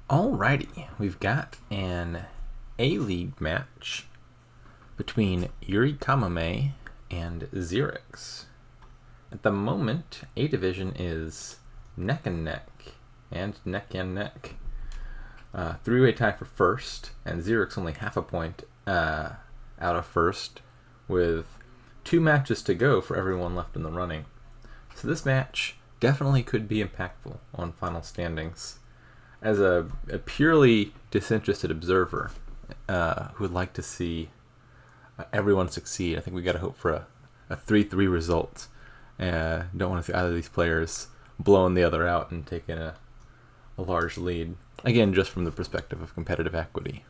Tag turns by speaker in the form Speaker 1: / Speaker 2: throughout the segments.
Speaker 1: Alrighty, we've got an A-League match between yurikamome and xyrix. At the moment, A division is neck and neck, and neck and neck. Three-way tie for first, and xyrix only half a point out of first, with 2 matches to go for everyone left in the running. So this match definitely could be impactful on final standings. As a purely disinterested observer who would like to see everyone succeed, I think we got to hope for a 3-3 result. Don't want to see either of these players blowing the other out and taking a large lead. Again, just from the perspective of competitive equity.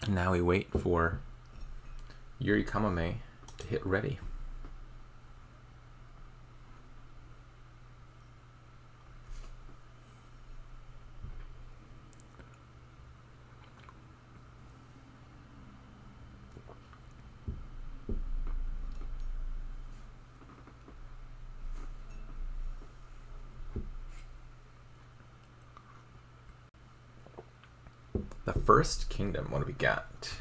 Speaker 1: And now we wait for yurikamome to hit ready. The first kingdom, what do we got?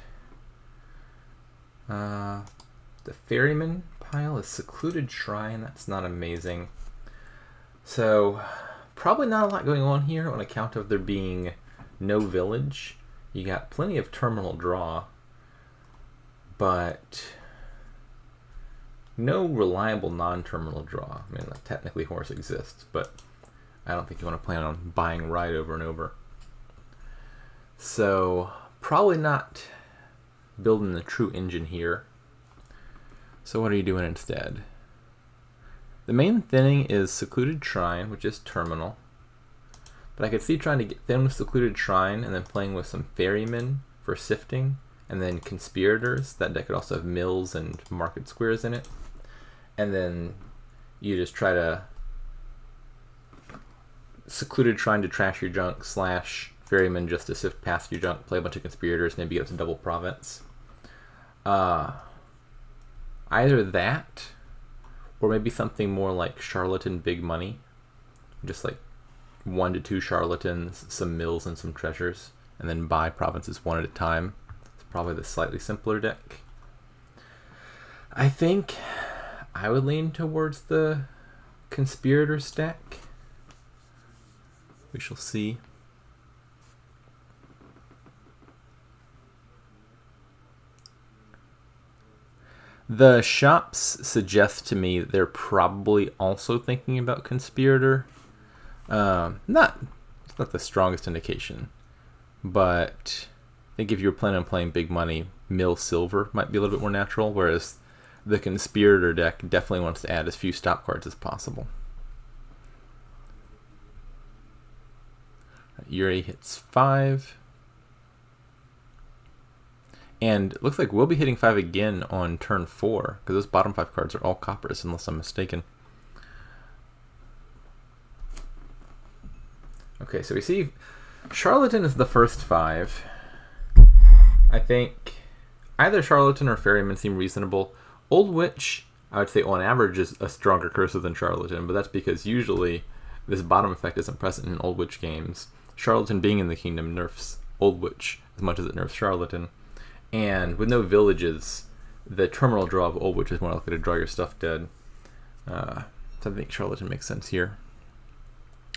Speaker 1: The ferryman pile is secluded shrine. That's not amazing. So probably not a lot going on here on account of there being no village. You got plenty of terminal draw, but no reliable non-terminal draw. I mean, like, technically horse exists, but I don't think you want to plan on buying ride over and over. So probably not building the true engine here. So what are you doing instead? The main thing is secluded shrine, which is terminal. But I could see trying to get thin with secluded shrine and then playing with some ferrymen for sifting, and then conspirators. That deck could also have mills and market squares in it. And then you just try to secluded shrine to trash your junk / ferryman just to sift past your junk, play a bunch of conspirators, maybe get some double province. Either that, or maybe something more like charlatan big money. Just like 1 to 2 charlatans, some mills, and some treasures, and then buy provinces one at a time. It's probably the slightly simpler deck. I think I would lean towards the conspirator stack. We shall see. The shops suggest to me they're probably also thinking about conspirator. It's not the strongest indication, but I think if you're planning on playing big money, mill silver might be a little bit more natural, whereas the conspirator deck definitely wants to add as few stop cards as possible. Yuri hits 5. And it looks like we'll be hitting 5 again on turn 4, because those bottom 5 cards are all coppers, unless I'm mistaken. Okay, so we see Charlatan is the first 5. I think either Charlatan or Ferryman seem reasonable. Old Witch, I would say on average, is a stronger cursor than Charlatan, but that's because usually this bottom effect isn't present in Old Witch games. Charlatan being in the kingdom nerfs Old Witch as much as it nerfs Charlatan. And with no villages, the terminal draw of Old Witch is more likely to draw your stuff dead. So I think Charlatan makes sense here.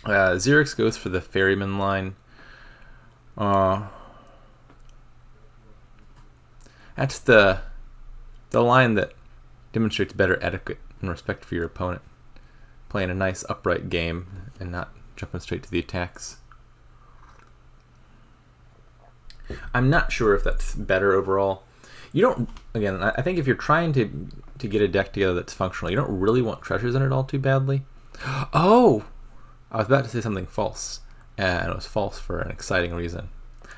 Speaker 1: Xyrix goes for the ferryman line. That's the line that demonstrates better etiquette and respect for your opponent. Playing a nice upright game and not jumping straight to the attacks. I'm not sure if that's better overall. You don't, again, I think if you're trying to get a deck together that's functional, you don't really want treasures in it all too badly. Oh! I was about to say something false, and it was false for an exciting reason.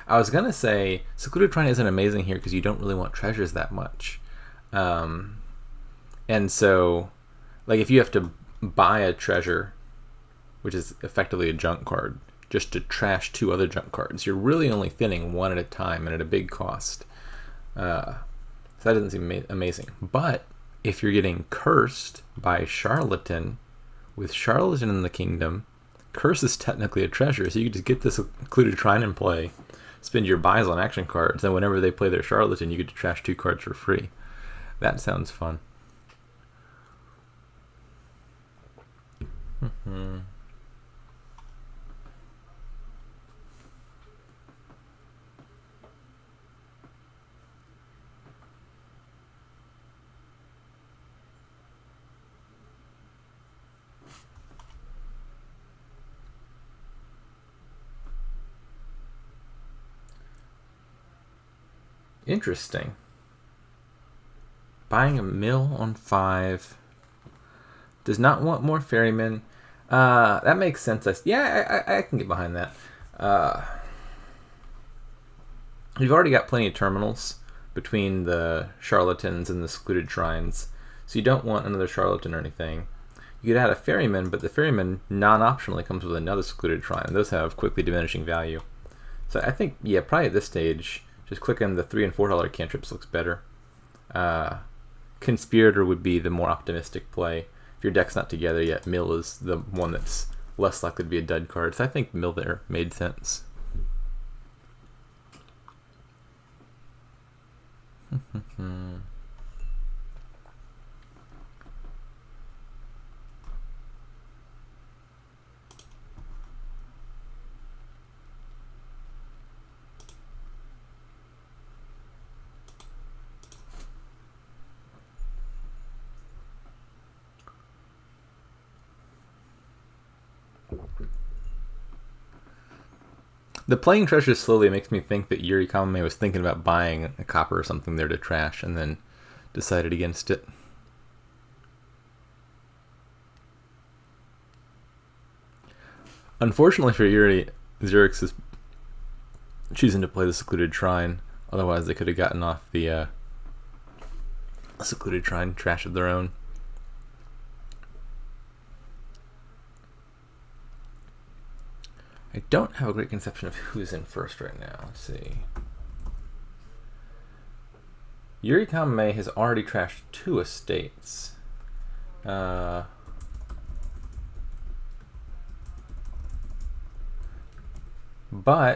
Speaker 1: I was going to say Secluded Shrine isn't amazing here because you don't really want treasures that much. And so, like, if you have to buy a treasure, which is effectively a junk card, just to trash 2 other junk cards, you're really only thinning 1 at a time and at a big cost. So that doesn't seem amazing. But if you're getting cursed by Charlatan, with Charlatan in the kingdom, curse is technically a treasure, so you can just get this occluded shrine in play, spend your buys on action cards, and whenever they play their Charlatan, you get to trash 2 cards for free. That sounds fun. Interesting. Buying a mill on 5. Does not want more ferrymen. That makes sense. I can get behind that. You've already got plenty of terminals between the charlatans and the secluded shrines, so you don't want another charlatan or anything. You could add a ferryman, but the ferryman non-optionally comes with another secluded shrine. Those have quickly diminishing value. So I think, yeah, probably at this stage, just clicking the $3 and $4 cantrips looks better. Conspirator would be the more optimistic play. If your deck's not together yet, Mill is the one that's less likely to be a dud card. So I think Mill there made sense. The playing treasures slowly makes me think that yurikamome was thinking about buying a copper or something there to trash and then decided against it. Unfortunately for Yuri, xyrix is choosing to play the secluded shrine. Otherwise they could have gotten off the secluded shrine trash of their own. I don't have a great conception of who's in first right now. Let's see. Yurikamome has already trashed 2 estates. But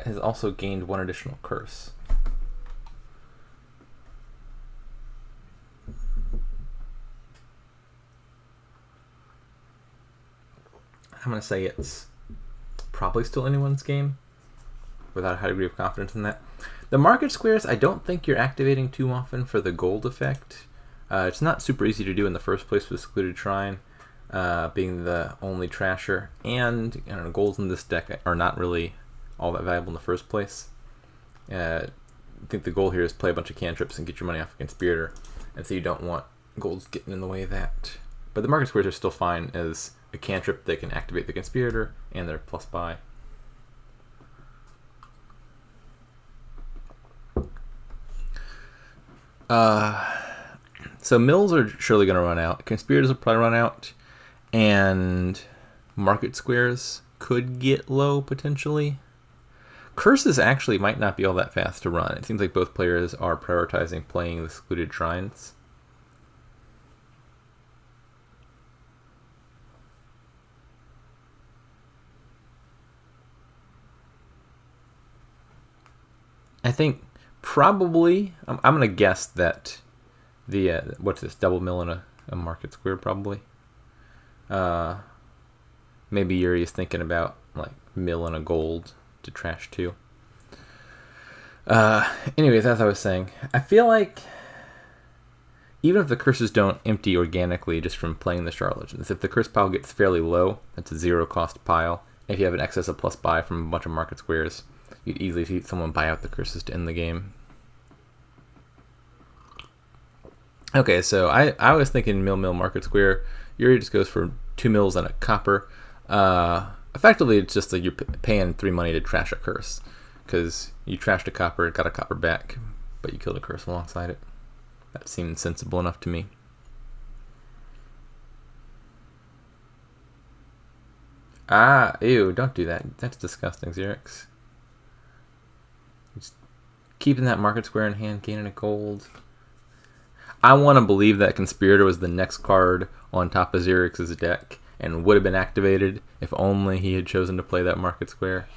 Speaker 1: has also gained 1 additional curse. I'm going to say it's probably still anyone's game without a high degree of confidence in that. The market squares, I don't think you're activating too often for the gold effect. It's not super easy to do in the first place with Secluded Shrine being the only trasher, and golds in this deck are not really all that valuable in the first place. I think the goal here is play a bunch of cantrips and get your money off a Conspirator, and so you don't want golds getting in the way of that. But the market squares are still fine as a cantrip that can activate the Conspirator and their plus buy. So mills are surely going to run out. Conspirators will probably run out, and market squares could get low potentially. Curses actually might not be all that fast to run. It seems like both players are prioritizing playing the Secluded Shrines. I think probably, I'm going to guess that the, what's this, double mill in a market square probably. Maybe Yuri is thinking about like mill and a gold to trash too. Anyways, as I was saying, I feel like even if the curses don't empty organically just from playing the charlatans, if the curse pile gets fairly low, that's a 0 cost pile. If you have an excess of plus buy from a bunch of market squares, you'd easily see someone buy out the curses to end the game. Okay, so I was thinking mill market square. Yuri just goes for 2 mills and a copper. Effectively, it's just like you're paying 3 money to trash a curse, because you trashed a copper, got a copper back, but you killed a curse alongside it. That seemed sensible enough to me. Ew, don't do that. That's disgusting, xyrix. Just keeping that market square in hand, gaining a gold. I want to believe that Conspirator was the next card on top of Xyrix's deck and would have been activated if only he had chosen to play that Market Square.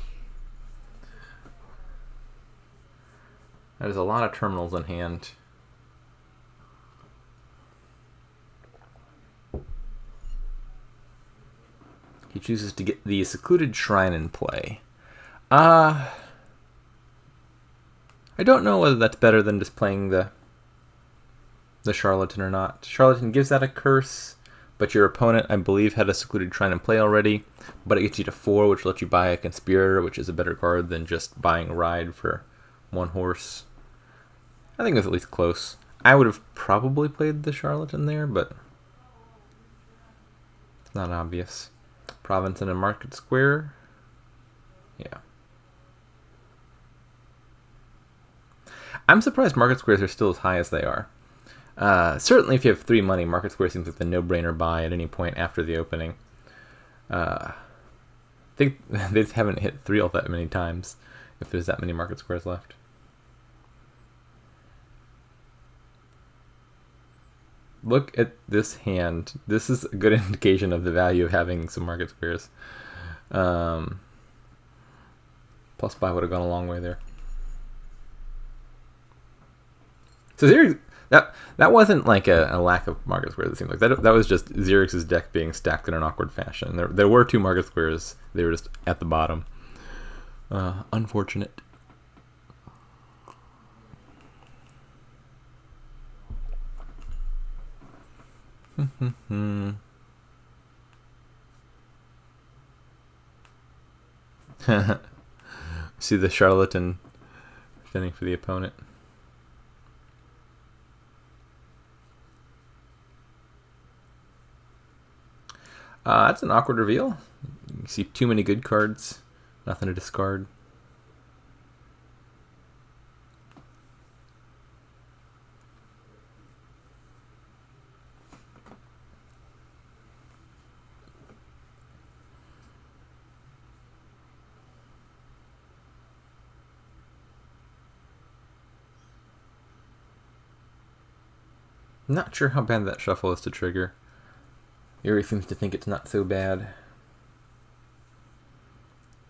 Speaker 1: There's a lot of terminals in hand. He chooses to get the Secluded Shrine in play. I don't know whether that's better than just playing the Charlatan or not. Charlatan gives that a curse, but your opponent, I believe, had a Secluded Shrine in play already, but it gets you to 4, which lets you buy a Conspirator, which is a better card than just buying a Ride for 1 horse. I think it was at least close. I would have probably played the Charlatan there, but it's not obvious. Province in a Market Square. Yeah. I'm surprised Market Squares are still as high as they are. Certainly if you have 3 money, Market Square seems like the no-brainer buy at any point after the opening. I think they just haven't hit 3 all that many times, if there's that many Market Squares left. Look at this hand. This is a good indication of the value of having some Market Squares. Plus buy would have gone a long way there. So that wasn't like a lack of Market Squares, it seemed like. That was just Xyrix's deck being stacked in an awkward fashion. There were 2 Market Squares. They were just at the bottom. Unfortunate. See the Charlatan defending for the opponent. That's an awkward reveal. You see too many good cards, nothing to discard. Not sure how bad that shuffle is to trigger. Yuri seems to think it's not so bad.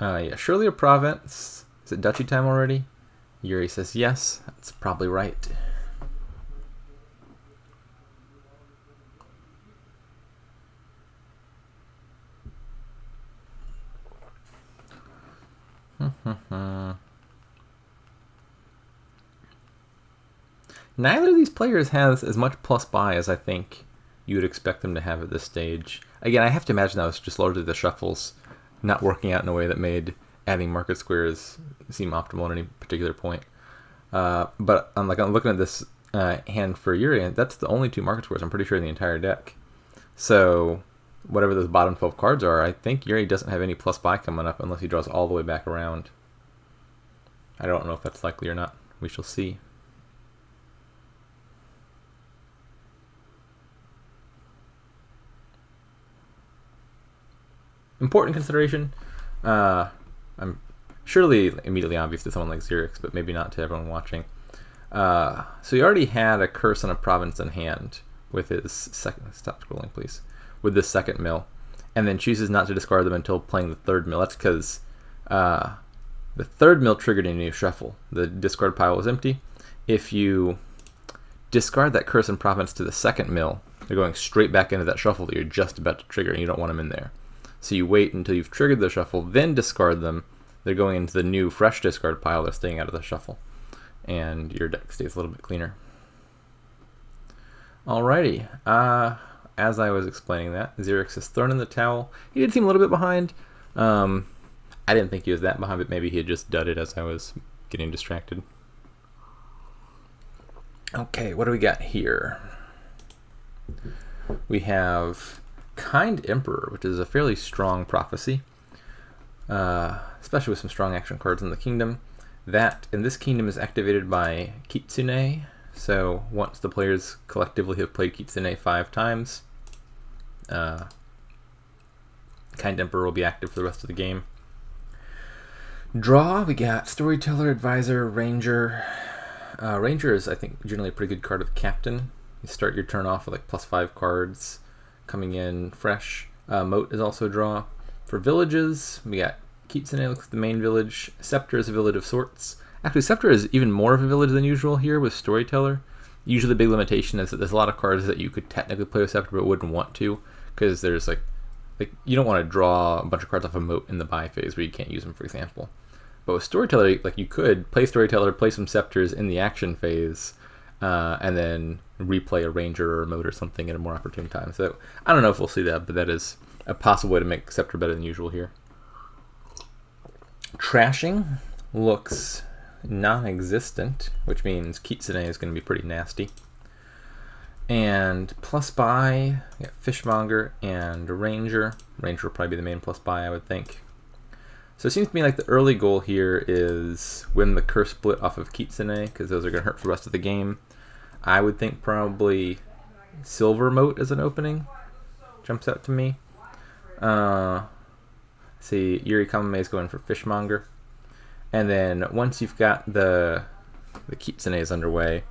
Speaker 1: Yeah, surely a province. Is it duchy time already? Yuri says yes. That's probably right. Neither of these players has as much plus buy as I think you would expect them to have at this stage. Again, I have to imagine that was just largely the shuffles not working out in a way that made adding Market Squares seem optimal at any particular point. But I'm looking at this hand for Yuri, and that's the only 2 Market Squares, I'm pretty sure, in the entire deck. So whatever those bottom 12 cards are, I think Yuri doesn't have any plus buy coming up unless he draws all the way back around. I don't know if that's likely or not. We shall see. Important consideration. I'm surely immediately obvious to someone like Xyrix, but maybe not to everyone watching. So he already had a curse on a province in hand with his second. Stop scrolling, please. With this second mill, and then chooses not to discard them until playing the 3rd mill. That's because the 3rd mill triggered a new shuffle. The discard pile was empty. If you discard that curse and province to the 2nd mill, they're going straight back into that shuffle that you're just about to trigger, and you don't want them in there. So you wait until you've triggered the shuffle, then discard them. They're going into the new fresh discard pile. They're staying out of the shuffle. And your deck stays a little bit cleaner. Alrighty. As I was explaining that, Xyrix has thrown in the towel. He did seem a little bit behind. I didn't think he was that behind, but maybe he had just dudded as I was getting distracted. Okay, what do we got here? We have Kind Emperor, which is a fairly strong prophecy, especially with some strong action cards in the kingdom. That in this kingdom is activated by Kitsune, so once the players collectively have played Kitsune 5 times, Kind Emperor will be active for the rest of the game. Draw, we got Storyteller, Advisor, Ranger. Ranger is, I think, generally a pretty good card with Captain. You start your turn off with like +5 cards coming in fresh. Moat is also a draw. For villages, we got Kitsune looks like the main village. Scepter is a village of sorts. Actually, Scepter is even more of a village than usual here with Storyteller. Usually the big limitation is that there's a lot of cards that you could technically play with Scepter but wouldn't want to, because there's like you don't want to draw a bunch of cards off a Moat in the buy phase where you can't use them, for example. But with Storyteller, like you could play Storyteller, play some Scepters in the action phase, and then replay a Ranger or a Moat or something at a more opportune time. So I don't know if we'll see that, but that is a possible way to make Scepter better than usual here. Trashing looks non-existent, which means Kitsune is going to be pretty nasty. And plus buy, we got Fishmonger and Ranger. Ranger will probably be the main plus buy, I would think. So it seems to me like the early goal here is win the curse split off of Kitsune, because those are going to hurt for the rest of the game. I would think probably Silver Moat as an opening jumps out to me. See, Yurikamome is going for Fishmonger. And then once you've got the Kitsunes underway,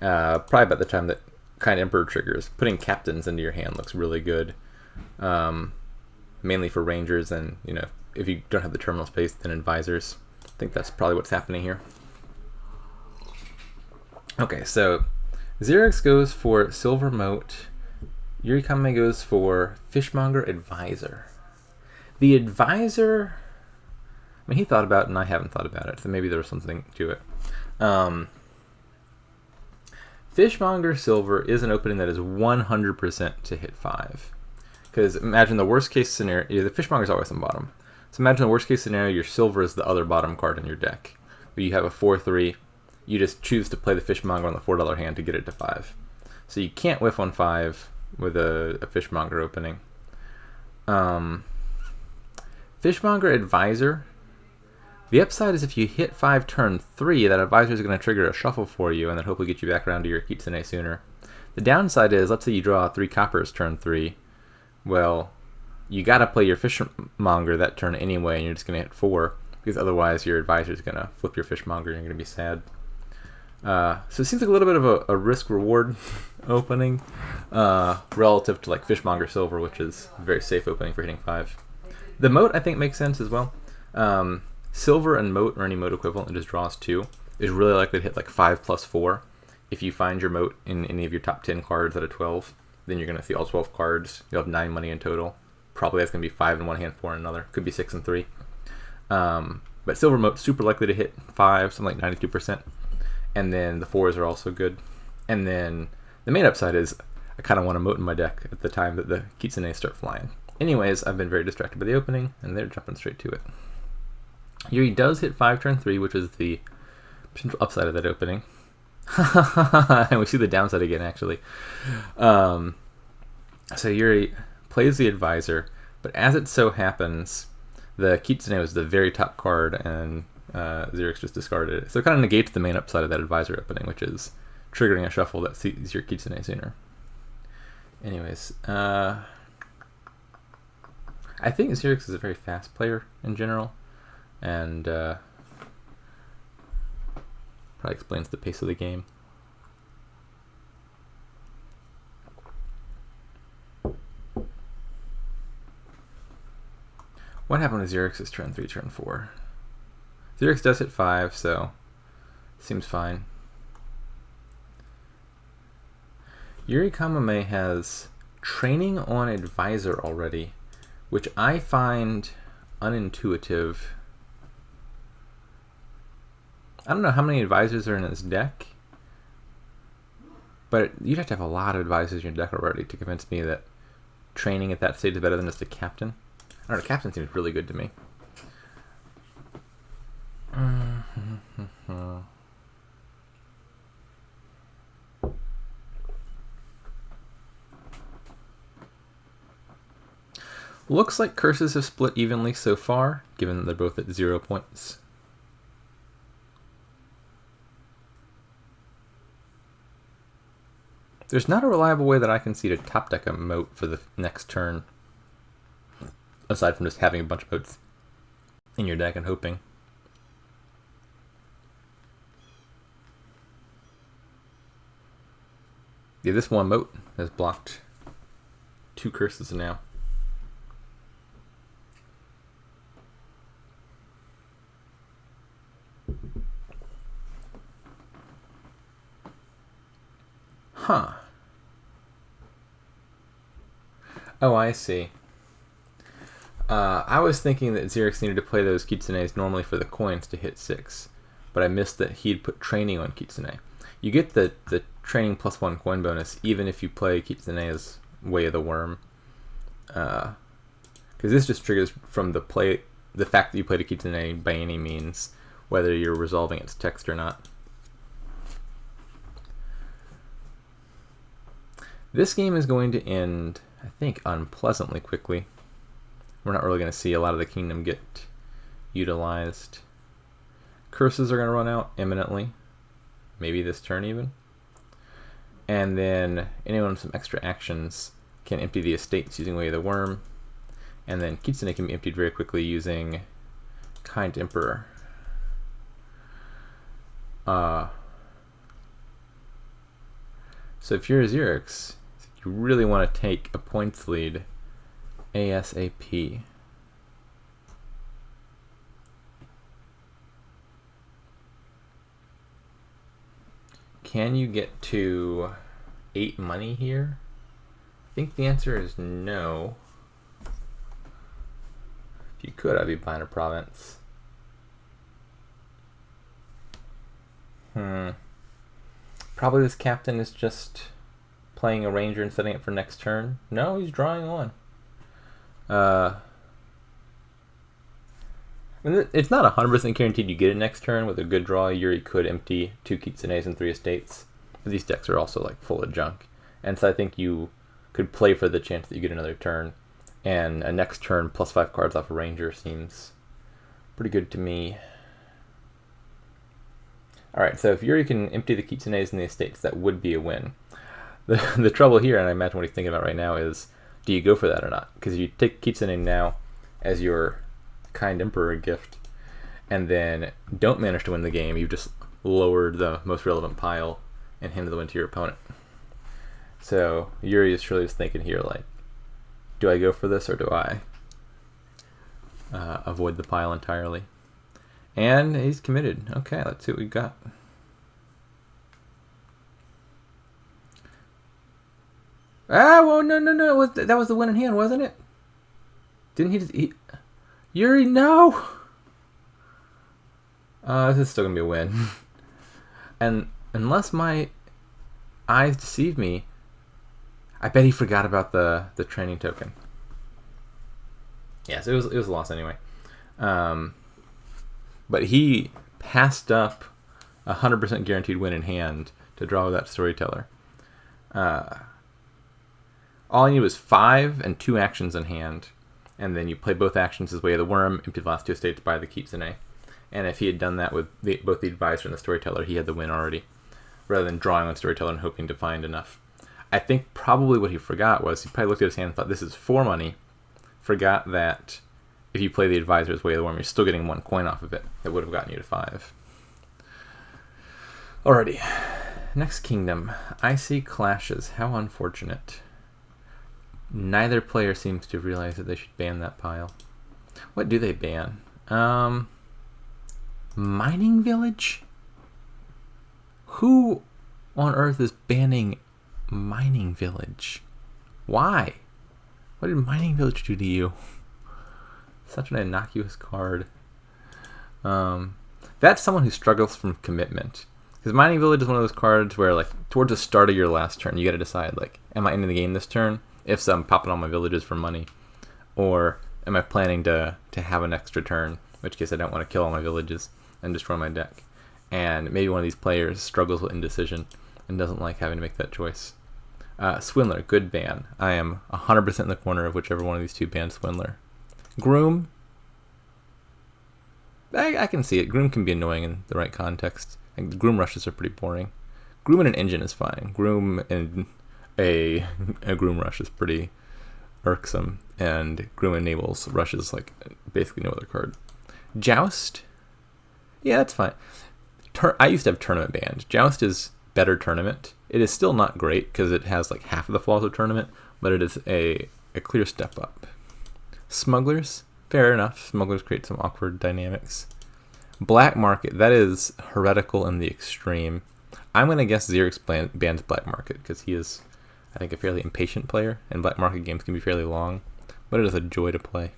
Speaker 1: probably about the time that Kind Emperor triggers, putting captains into your hand looks really good. Mainly for Rangers, and if you don't have the terminal space, then Advisors. I think that's probably what's happening here. Okay, so Xyrix goes for Silver Moat. Yurikamome goes for Fishmonger Advisor. The Advisor, I mean, he thought about it and I haven't thought about it, so maybe there was something to it. Fishmonger Silver is an opening that is 100% to hit 5. Because imagine the worst case scenario, the Fishmonger is always on bottom. So imagine the worst case scenario, your Silver is the other bottom card in your deck. But you have a 4-3, you just choose to play the Fishmonger on the $4 hand to get it to 5. So you can't whiff on 5 with a Fishmonger opening. Fishmonger Advisor. The upside is if you hit 5 turn 3, that Advisor is going to trigger a shuffle for you and then hopefully get you back around to your Kitsune sooner. The downside is, let's say you draw 3 coppers turn 3. Well, you got to play your Fishmonger that turn anyway, and you're just going to hit 4, because otherwise your Advisor is going to flip your Fishmonger and you're going to be sad. So it seems like a little bit of a risk-reward opening relative to like Fishmonger Silver, which is a very safe opening for hitting 5. The Moat, I think, makes sense as well. Silver and Moat, or any Moat equivalent, it just draws 2, is really likely to hit like 5 plus 4. If you find your Moat in any of your top 10 cards at a 12, then you're going to see all 12 cards. You'll have 9 money in total. Probably that's going to be 5 in one hand, 4 in another. Could be 6 and 3. But Silver Moat, super likely to hit 5, something like 92%. And then the 4s are also good. And then the main upside is I kind of want a Moat in my deck at the time that the Kitsunes start flying. Anyways, I've been very distracted by the opening, and they're jumping straight to it. Yuri does hit 5 turn 3, which is the potential upside of that opening. And we see the downside again, actually. So Yuri plays the Advisor, but as it so happens, the Kitsune was the very top card, and Xyrix just discarded it. So it kind of negates the main upside of that Advisor opening, which is triggering a shuffle that sees your Kitsune sooner. Anyways, I think Xyrix is a very fast player in general, and probably explains the pace of the game. What happened with Xyrix's turn 3, turn 4? Xyrix does hit 5, so seems fine. Yurikamome has Training on Advisor already, which I find unintuitive. I don't know how many Advisors are in his deck, but you'd have to have a lot of Advisors in your deck already to convince me that training at that stage is better than just a Captain. I don't know, Captain seems really good to me. Looks like curses have split evenly so far, given that they're both at 0 points. There's not a reliable way that I can see to top deck a Moat for the next turn, aside from just having a bunch of Moats in your deck and hoping. Yeah, this one moat has blocked 2 curses now. Huh. Oh, I see. I was thinking that Xyrix needed to play those Kitsunes normally for the coins to hit 6, but I missed that he'd put training on Kitsune. You get the training +1 coin bonus even if you play Kitsune's Way of the Worm, because this just triggers from the fact that you played a Kitsune by any means, whether you're resolving its text or not. This game is going to end, I think, unpleasantly quickly. We're not really going to see a lot of the kingdom get utilized. Curses are going to run out imminently. Maybe this turn even. And then anyone with some extra actions can empty the estates using Way of the Worm. And then Kitsune can be emptied very quickly using Kind Emperor. So if you're a Xyrix, you really want to take a points lead ASAP. Can you get to 8 money here? I think the answer is no. If you could, I'd be buying a province. Probably this captain is just playing a ranger and setting it for next turn. No, he's drawing on. It's not 100% guaranteed you get it next turn. With a good draw, Yuri could empty 2 Kitsunes and 3 estates. But these decks are also like full of junk. And so I think you could play for the chance that you get another turn. And a next turn +5 cards off a ranger seems pretty good to me. Alright, so if Yuri can empty the Kitsunes and the estates, that would be a win. The trouble here, and I imagine what he's thinking about right now, is do you go for that or not? Because you take Kitsune now as your Kind Emperor gift, and then don't manage to win the game. You've just lowered the most relevant pile and handed the win to your opponent. So Yuri is surely just thinking here, like, do I go for this or do I avoid the pile entirely? And he's committed. Okay, let's see what we've got. Ah, well, no. That was the win in hand, wasn't it? Didn't he just... Yuri, no! This is still going to be a win. And unless my eyes deceive me, I bet he forgot about the training token. Yes, it was a loss anyway. But he passed up a 100% guaranteed win in hand to draw that storyteller. All I need was 5 and 2 actions in hand, and then you play both actions as Way of the Worm, empty the last 2 estates, buy the Kitsune. And if he had done that with both the Advisor and the Storyteller, he had the win already, rather than drawing on Storyteller and hoping to find enough. I think probably what he forgot was, he probably looked at his hand and thought, this is 4 money, forgot that if you play the Advisor's Way of the Worm, you're still getting 1 coin off of it. That would have gotten you to 5. Alrighty. Next kingdom. Icy Clashes. How unfortunate. Neither player seems to realize that they should ban that pile. What do they ban? Mining Village? Who on earth is banning Mining Village? Why? What did Mining Village do to you? Such an innocuous card. That's someone who struggles from commitment. Because Mining Village is one of those cards where, like, towards the start of your last turn, you got to decide, like, am I ending the game this turn? If so, I'm popping all my villages for money. Or am I planning to have an extra turn? In which case I don't want to kill all my villages and destroy my deck. And maybe one of these players struggles with indecision and doesn't like having to make that choice. Swindler, good ban. I am 100% in the corner of whichever one of these two bans Swindler. Groom, I can see it. Groom can be annoying in the right context. And Groom rushes are pretty boring. Groom and an engine is fine. Groom and a Groom rush is pretty irksome, and Groom enables rushes like basically no other card. Joust, yeah, that's fine. I used to have tournament banned. Joust is better tournament. It is still not great because it has like half of the flaws of tournament, but it is a clear step up. Smugglers, fair enough. Smugglers create some awkward dynamics. Black Market, that is heretical in the extreme. I'm going to guess Xyrix bans Black Market because he is, I think, a fairly impatient player, and Black Market games can be fairly long, but it is a joy to play.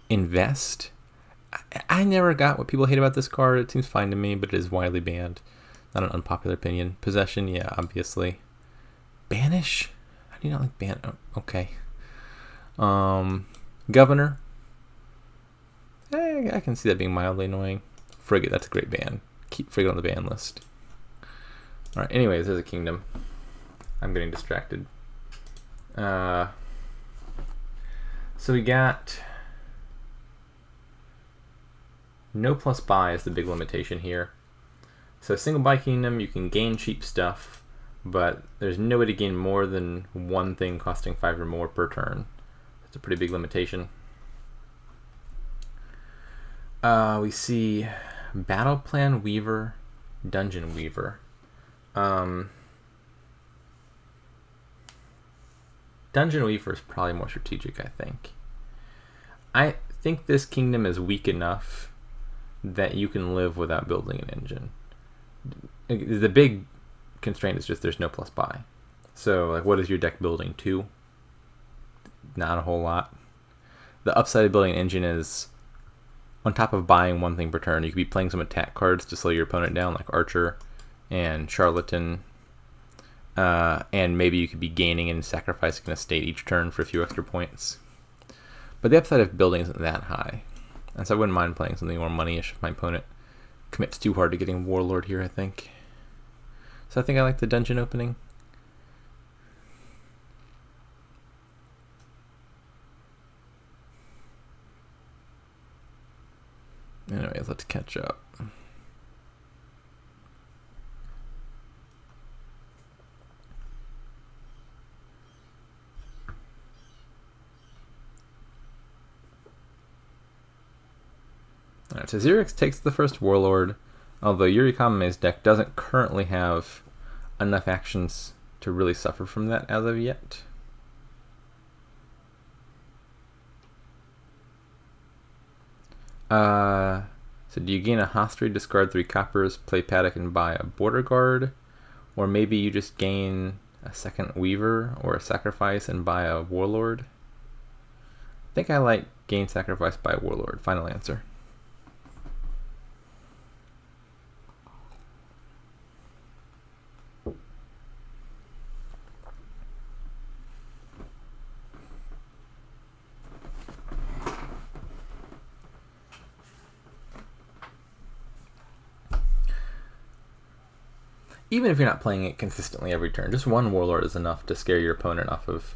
Speaker 1: Invest. I never got what people hate about this card. It seems fine to me, but it is widely banned. Not an unpopular opinion. Possession, yeah, obviously. Banish? How do you not like ban? Oh, okay. Governor. I can see that being mildly annoying. Frigate, that's a great ban. Keep Frigate on the ban list. Alright, anyways, there's a kingdom. I'm getting distracted. So we got... No plus buy is the big limitation here. So single buy kingdom, you can gain cheap stuff, but there's no way to gain more than one thing costing 5 or more per turn. That's a pretty big limitation. We see Battle Plan Weaver, Dungeon Weaver. Dungeon Weaver is probably more strategic, I think. I think this kingdom is weak enough that you can live without building an engine. The big constraint is just there's no plus buy. So, like, what is your deck building to? Not a whole lot. The upside of building an engine is, on top of buying one thing per turn, you could be playing some attack cards to slow your opponent down, like Archer and Charlatan. And maybe you could be gaining and sacrificing a state each turn for a few extra points. But the upside of building isn't that high. And so I wouldn't mind playing something more money-ish if my opponent commits too hard to getting Warlord here, I think. So I think I like the dungeon opening. Anyways, let's catch up. Alright, so Xyrix takes the first Warlord, although Yurikamome's deck doesn't currently have enough actions to really suffer from that as of yet. So do you gain a hostage, discard 3 coppers, play Paddock, and buy a Border Guard? Or maybe you just gain a second Weaver or a Sacrifice and buy a Warlord? I think I like gain Sacrifice, buy a Warlord. Final answer. Even if you're not playing it consistently every turn, just one Warlord is enough to scare your opponent off of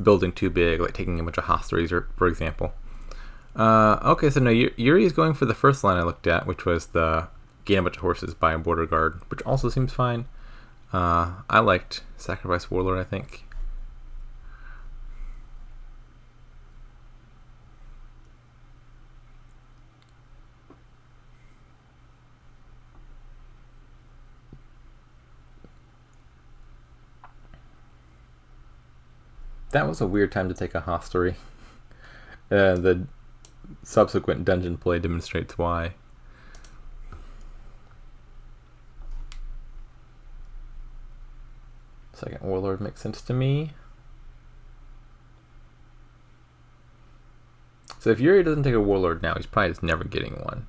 Speaker 1: building too big, like taking a bunch of hostaries, for example. Okay, so no, Yuri is going for the first line I looked at, which was the gain a bunch of horses, buy a Border Guard, which also seems fine. I liked Sacrifice Warlord, I think. That was a weird time to take a hostelry. The subsequent dungeon play demonstrates why. Second Warlord makes sense to me. So if Yuri doesn't take a Warlord now, he's probably just never getting one.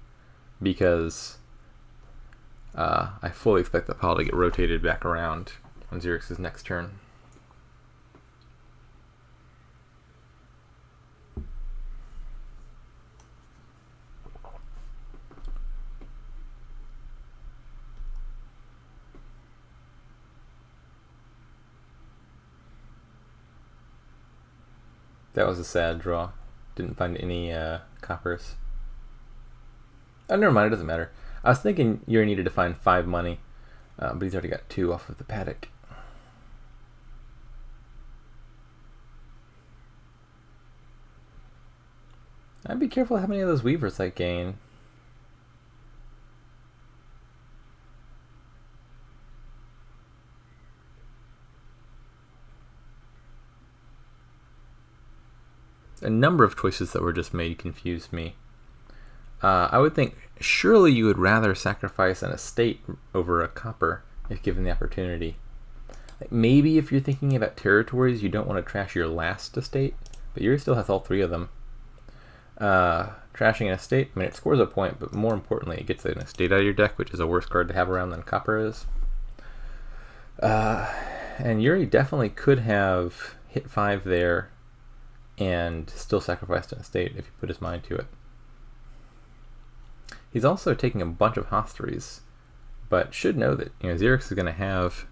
Speaker 1: Because I fully expect that pile to get rotated back around on Xyrix's next turn. That was a sad draw. Didn't find any coppers. Oh, never mind, it doesn't matter. I was thinking Yuri needed to find 5 money, but he's already got 2 off of the paddock. I'd be careful how many of those weavers I gain. A number of choices that were just made confused me. I would think surely you would rather sacrifice an estate over a copper if given the opportunity. Like maybe if you're thinking about territories, you don't want to trash your last estate, but Yuri still has all 3 of them. Trashing an estate, I mean, it scores a point, but more importantly, it gets an estate out of your deck, which is a worse card to have around than copper is. And Yuri definitely could have hit 5 there and still sacrificed an estate if he put his mind to it. He's also taking a bunch of Hosteries, but should know that Xyrix is going to have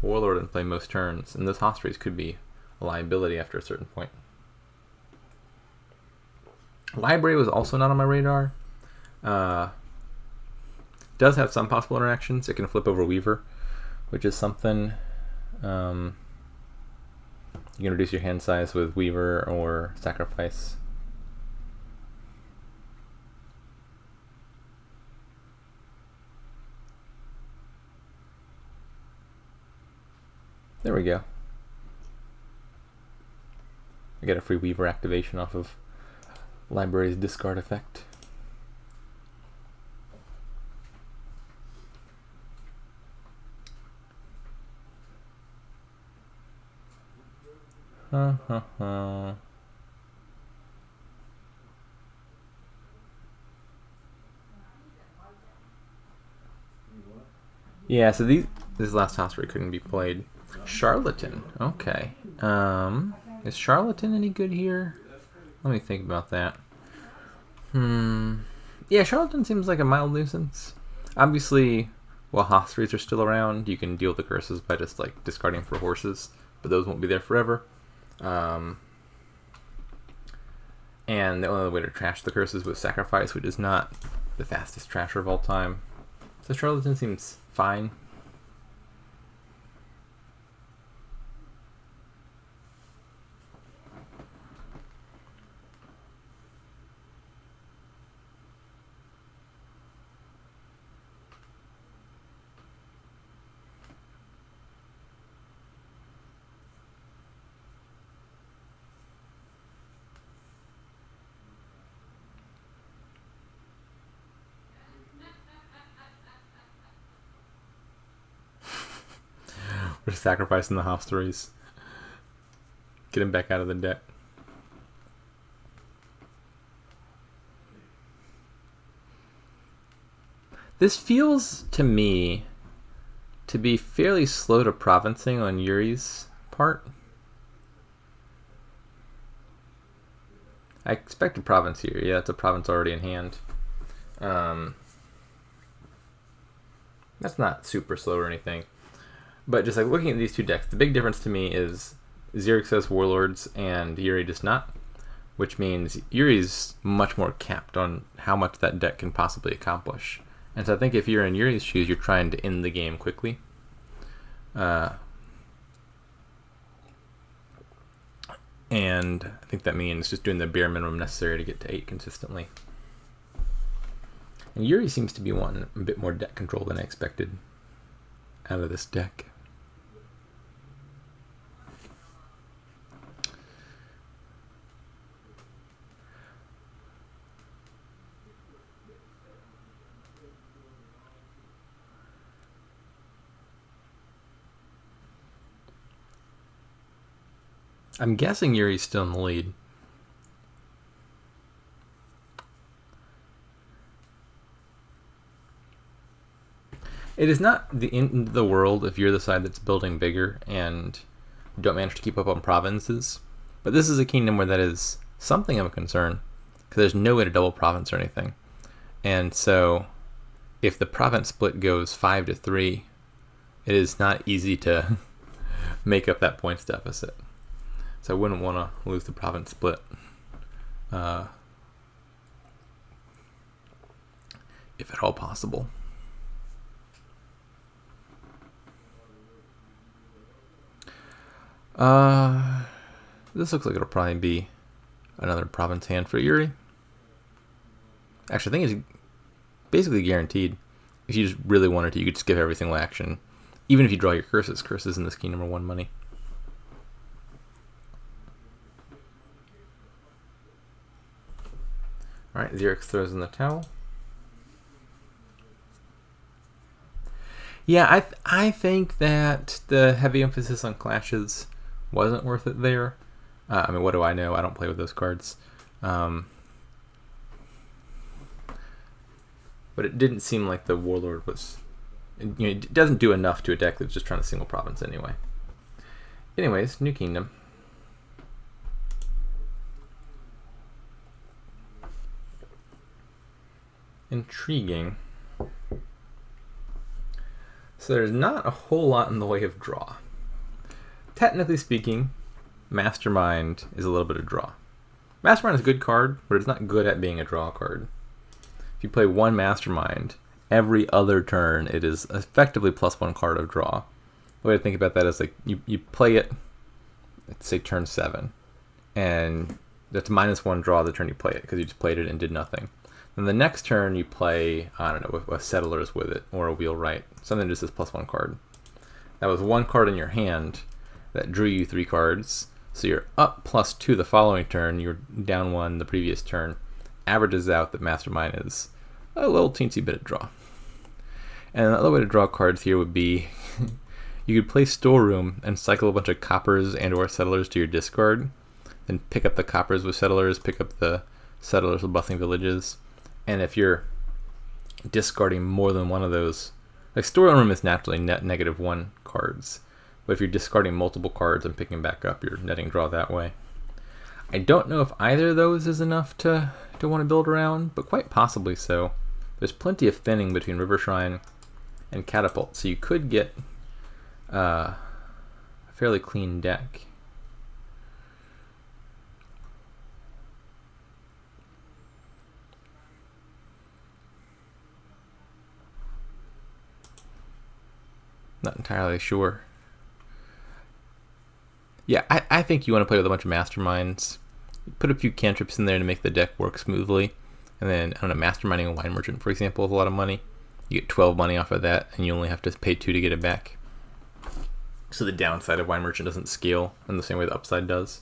Speaker 1: Warlord in play most turns, and those Hosteries could be a liability after a certain point. Library was also not on my radar. Does have some possible interactions. It can flip over Weaver, which is something. You can reduce your hand size with Weaver or Sacrifice. There we go. I get a free Weaver activation off of Library's discard effect. Yeah, so this last Hospital couldn't be played. Charlatan, okay. Is Charlatan any good here? Let me think about that. Yeah, Charlatan seems like a mild nuisance. Obviously, while Hosteries are still around, you can deal with the curses by just like discarding for horses, but those won't be there forever. And the only other way to trash the curses was Sacrifice, which is not the fastest trasher of all time. So Charlatan seems fine. We're sacrificing the Hosteries. Get him back out of the deck. This feels to me to be fairly slow to provincing on Yuri's part. I expected province here. Yeah, it's a province already in hand. That's not super slow or anything. But just like looking at these two decks, the big difference to me is Xyrix has Warlords and Yuri does not, which means Yuri's much more capped on how much that deck can possibly accomplish. And so I think if you're in Yuri's shoes, you're trying to end the game quickly. And I think that means just doing the bare minimum necessary to get to 8 consistently. And Yuri seems to be wanting a bit more deck control than I expected out of this deck. I'm guessing Yuri's still in the lead. It is not the end of the world if you're the side that's building bigger and don't manage to keep up on provinces. But this is a kingdom where that is something of a concern, because there's no way to double province or anything. And so if the province split goes 5-3, it is not easy to make up that points deficit. So I wouldn't want to lose the province split. If at all possible. This looks like it'll probably be another province hand for Yuri. Actually, I think it's basically guaranteed. If you just really wanted to, you could just give every single action. Even if you draw your curses. Curses in this kingdom are 1 money. All right, Xyrix throws in the towel. Yeah, I think that the heavy emphasis on clashes wasn't worth it there. I mean, what do I know? I don't play with those cards. But it didn't seem like the Warlord was... it doesn't do enough to a deck that's just trying to single province anyway. Anyways, New Kingdom. Intriguing. So there's not a whole lot in the way of draw. Technically speaking, Mastermind is a little bit of draw. Mastermind is a good card, but it's not good at being a draw card. If you play one Mastermind, every other turn it is effectively +1 card of draw. The way to think about that is like you play it, let's say turn 7, and that's -1 draw the turn you play it because you just played it and did nothing. Then the next turn you play, I don't know, a Settlers with it or a Wheelwright, something just as +1 card. That was 1 card in your hand that drew you 3 cards. So you're up +2 the following turn, you're down 1 the previous turn. Averages out that Mastermind is a little teensy bit of draw. And another way to draw cards here would be you could play Storeroom and cycle a bunch of Coppers and or Settlers to your discard, then pick up the Coppers with Settlers, pick up the Settlers with Bustling Villages. And if you're discarding more than one of those, like Storeroom is naturally net -1 cards, but if you're discarding multiple cards and picking back up, you're netting draw that way. I don't know if either of those is enough to want to build around, but quite possibly so. There's plenty of thinning between River Shrine and Catapult, so you could get a fairly clean deck. Not entirely sure. Yeah, I think you want to play with a bunch of Masterminds. Put a few cantrips in there to make the deck work smoothly. And then, I don't know, Masterminding a Wine Merchant, for example, with a lot of money. You get 12 money off of that, and you only have to pay 2 to get it back. So the downside of Wine Merchant doesn't scale in the same way the upside does.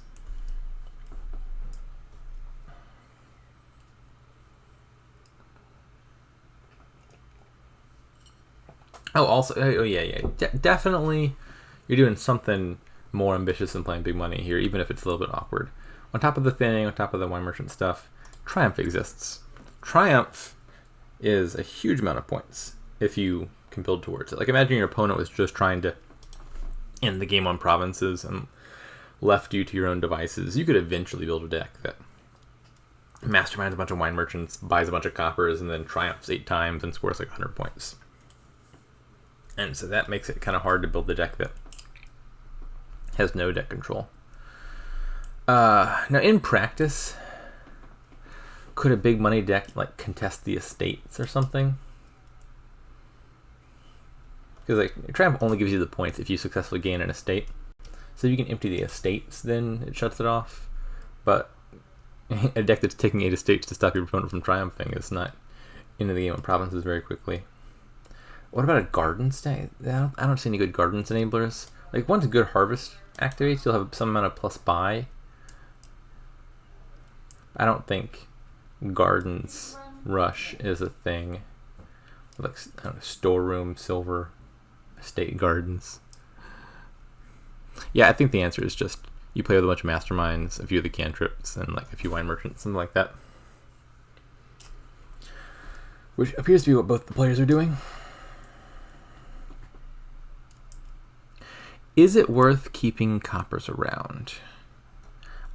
Speaker 1: Oh yeah. Definitely, you're doing something more ambitious than playing big money here, even if it's a little bit awkward. On top of the thinning, on top of the Wine Merchant stuff, Triumph exists. Triumph is a huge amount of points if you can build towards it. Like, imagine your opponent was just trying to end the game on provinces and left you to your own devices. You could eventually build a deck that masterminds a bunch of Wine Merchants, buys a bunch of Coppers, and then triumphs 8 times and scores like 100 points. And so that makes it kind of hard to build the deck that has no deck control. Now, in practice, could a big money deck like contest the estates or something? Because like Triumph only gives you the points if you successfully gain an estate. So if you can empty the estates, then it shuts it off. But a deck that's taking 8 estates to stop your opponent from triumphing is not into the game of provinces very quickly. What about a Gardens deck? I don't see any good Gardens enablers. Like, once a good Harvest activates, you'll have some amount of plus buy. I don't think Gardens Rush is a thing. Like, I don't know, Storeroom, Silver, Estate Gardens. Yeah, I think the answer is just you play with a bunch of Masterminds, a few of the cantrips, and like a few Wine Merchants, something like that. Which appears to be what both the players are doing. Is it worth keeping Coppers around?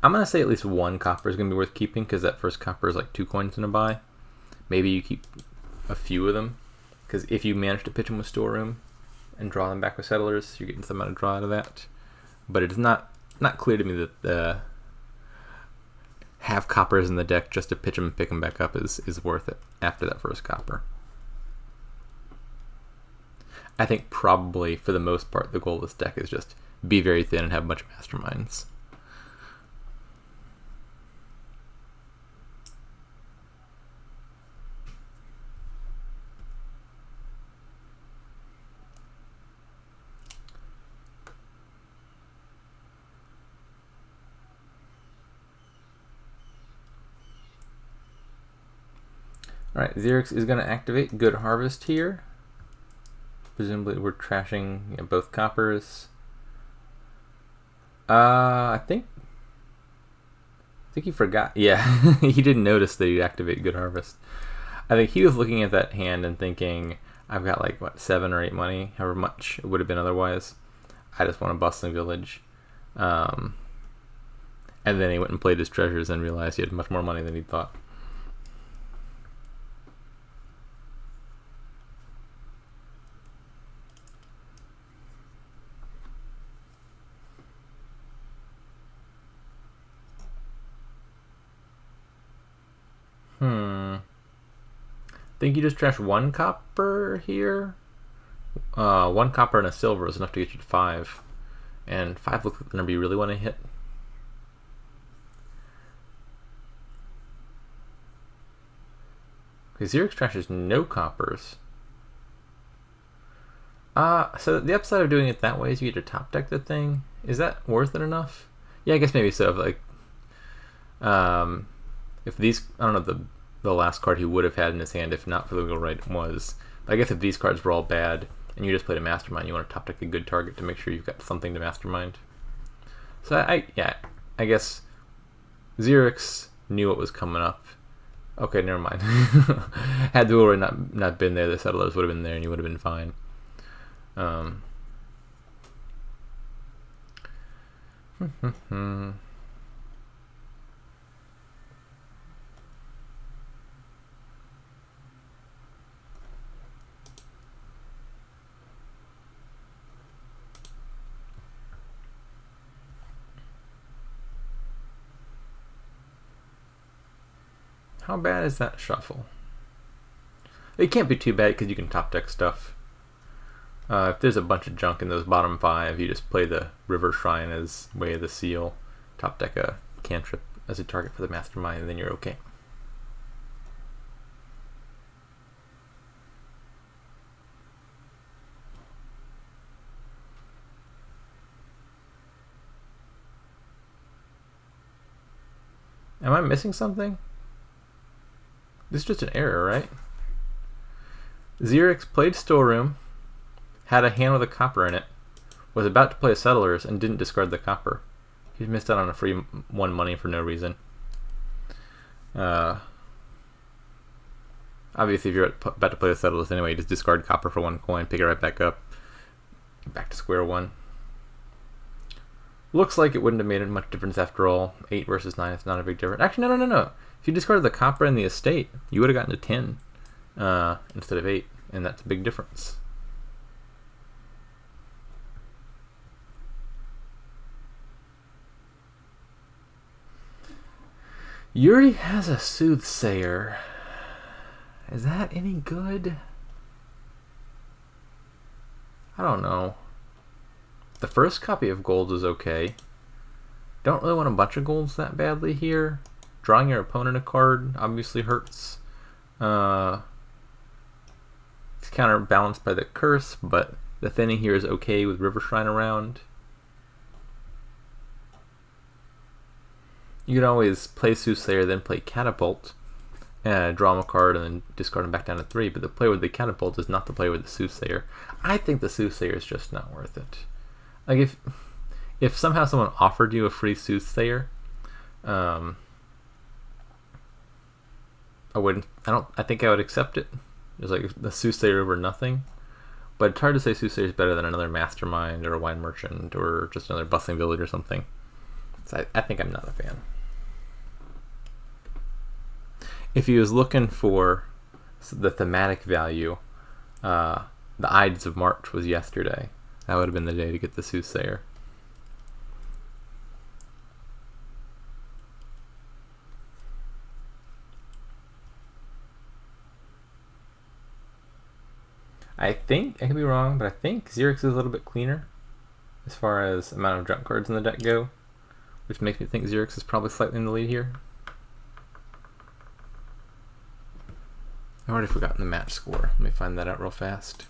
Speaker 1: I'm going to say at least 1 Copper is going to be worth keeping, because that first Copper is like 2 coins in a buy. Maybe you keep a few of them, because if you manage to pitch them with Storeroom and draw them back with Settlers, you're getting some amount of draw out of that. But it is not clear to me that have Coppers in the deck just to pitch them and pick them back up is worth it after that first Copper. I think probably, for the most part, the goal of this deck is just be very thin and have a bunch of Masterminds. Alright, Xyrix is going to activate Good Harvest here. Presumably we're trashing both coppers. I think he forgot. Yeah, he didn't notice that he'd activate Good Harvest. I think he was looking at that hand and thinking, I've got like, what, 7 or 8 money, however much it would have been otherwise. I just want a bustling village. And then he went and played his treasures and realized he had much more money than he thought. I think you just trash 1 copper here. 1 copper and a silver is enough to get you to 5. And 5 looks like the number you really want to hit. Okay, Xyrix trashes no coppers. So the upside of doing it that way is you get to top deck the thing. Is that worth it enough? Yeah, I guess maybe so. Like, if these, I don't know the last card he would have had in his hand if not for the wheel right was. But I guess if these cards were all bad and you just played a Mastermind, you want to top deck a good target to make sure you've got something to Mastermind. So I guess Xyrix knew what was coming up. Okay, never mind. Had the wheel right not been there, the settlers would have been there and you would have been fine. How bad is that shuffle? It can't be too bad because you can top deck stuff. If there's a bunch of junk in those bottom 5, you just play the River Shrine as Way of the Seal, top deck a cantrip as a target for the Mastermind, and then you're okay. Am I missing something? This is just an error, right? Xyrix played Storeroom, had a hand with a copper in it, was about to play Settlers, and didn't discard the copper. He missed out on a free 1 money for no reason. Obviously, if you're about to play the Settlers anyway, just discard copper for 1 coin, pick it right back up. Back to square 1. Looks like it wouldn't have made much difference after all. 8 versus 9 is not a big difference. Actually, no. If you discarded the copper and the estate, you would have gotten to 10 instead of 8, and that's a big difference. Yuri has a Soothsayer. Is that any good? I don't know. The first copy of Gold is okay. Don't really want a bunch of golds that badly here. Drawing your opponent a card obviously hurts. It's counterbalanced by the curse, but the thinning here is okay with River Shrine around. You can always play Soothsayer, then play Catapult, and draw him a card and then discard him back down to 3, but the play with the Catapult is not the play with the Soothsayer. I think the Soothsayer is just not worth it. Like, if somehow someone offered you a free Soothsayer, I think I would accept it. It's like the Soothsayer over nothing. But it's hard to say Soothsayer is better than another Mastermind or a Wine Merchant or just another Bustling Village or something. So I think I'm not a fan. If he was looking for the thematic value, the Ides of March was yesterday. That would have been the day to get the Soothsayer. I think, I could be wrong, but I think Xyrix is a little bit cleaner as far as amount of junk cards in the deck go, which makes me think Xyrix is probably slightly in the lead here. I've already forgotten the match score. Let me find that out real fast.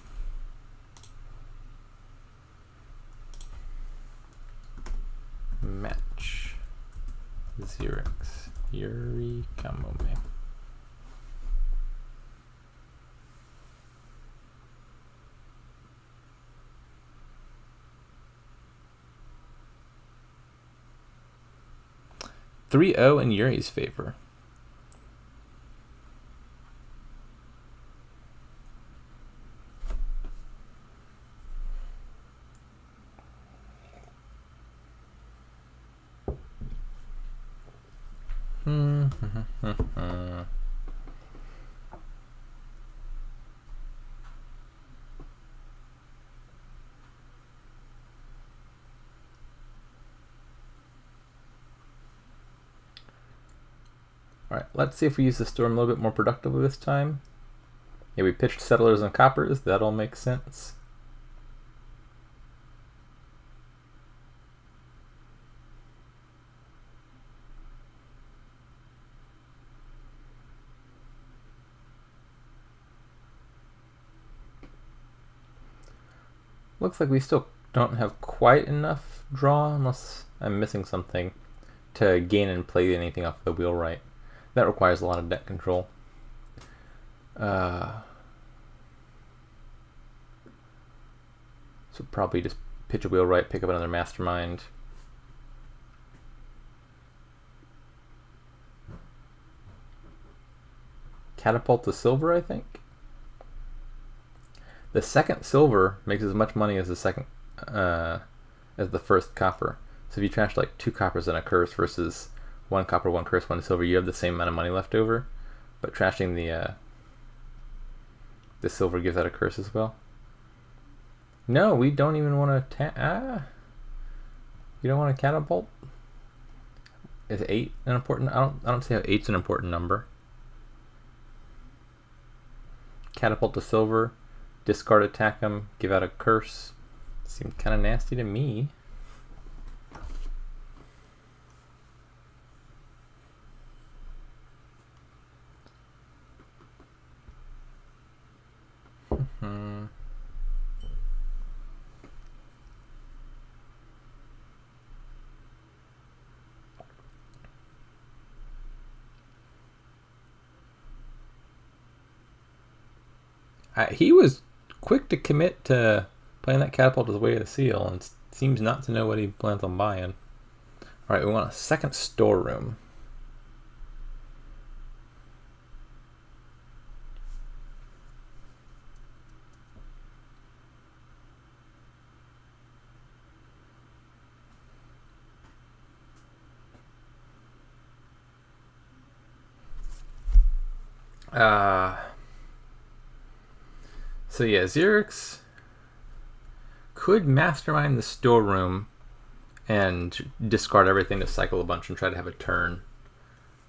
Speaker 1: Match. Xyrix. Yurikamome. 3-0 in Yuri's favor. Alright, let's see if we use the storm a little bit more productively this time. Yeah, we pitched settlers and coppers. That all makes sense. Looks like we still don't have quite enough draw, unless I'm missing something, to gain and play anything off the wheelwright. That requires a lot of deck control. So probably just pitch a wheelwright, pick up another Mastermind. Catapult to silver, I think. The second silver makes as much money as the second, as the first copper. So if you trash like 2 coppers and a curse versus 1 copper, 1 curse, 1 silver, you have the same amount of money left over. But trashing the silver gives out a curse as well. No, we don't even want to. You don't want to catapult. Is 8 an important? I don't see how 8's an important number. Catapult to silver. Discard, attack him, give out a curse. Seems kind of nasty to me. He was quick to commit to playing that catapult as the way of the seal, and seems not to know what he plans on buying. Alright, we want a second storeroom. So yeah, Xyrix could mastermind the storeroom and discard everything to cycle a bunch and try to have a turn.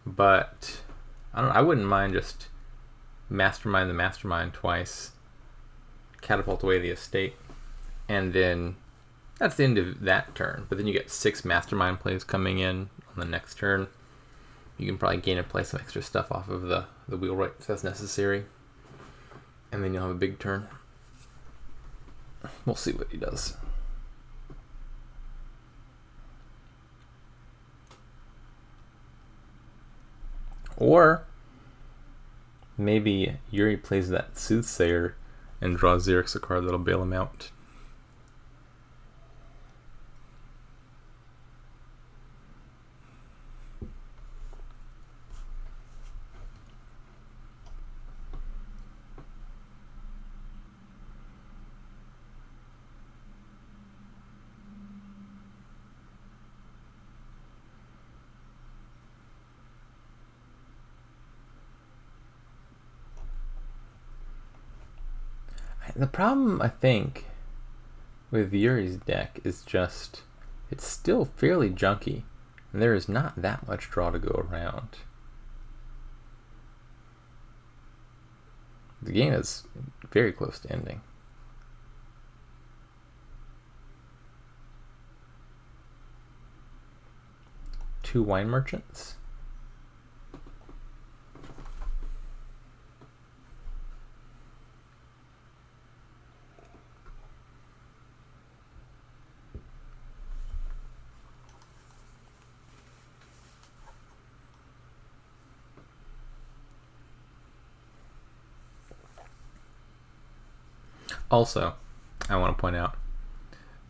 Speaker 1: But I wouldn't mind just mastermind the mastermind twice, catapult away the estate, and then that's the end of that turn. But then you get 6 mastermind plays coming in on the next turn. You can probably gain and play some extra stuff off of the wheelwright if that's necessary. And then you'll have a big turn. We'll see what he does. Or maybe Yuri plays that Soothsayer and draws Xyrix a card that'll bail him out. The problem, I think, with Yuri's deck is just it's still fairly junky, and there is not that much draw to go around. The game is very close to ending. Two wine merchants. Also, I want to point out,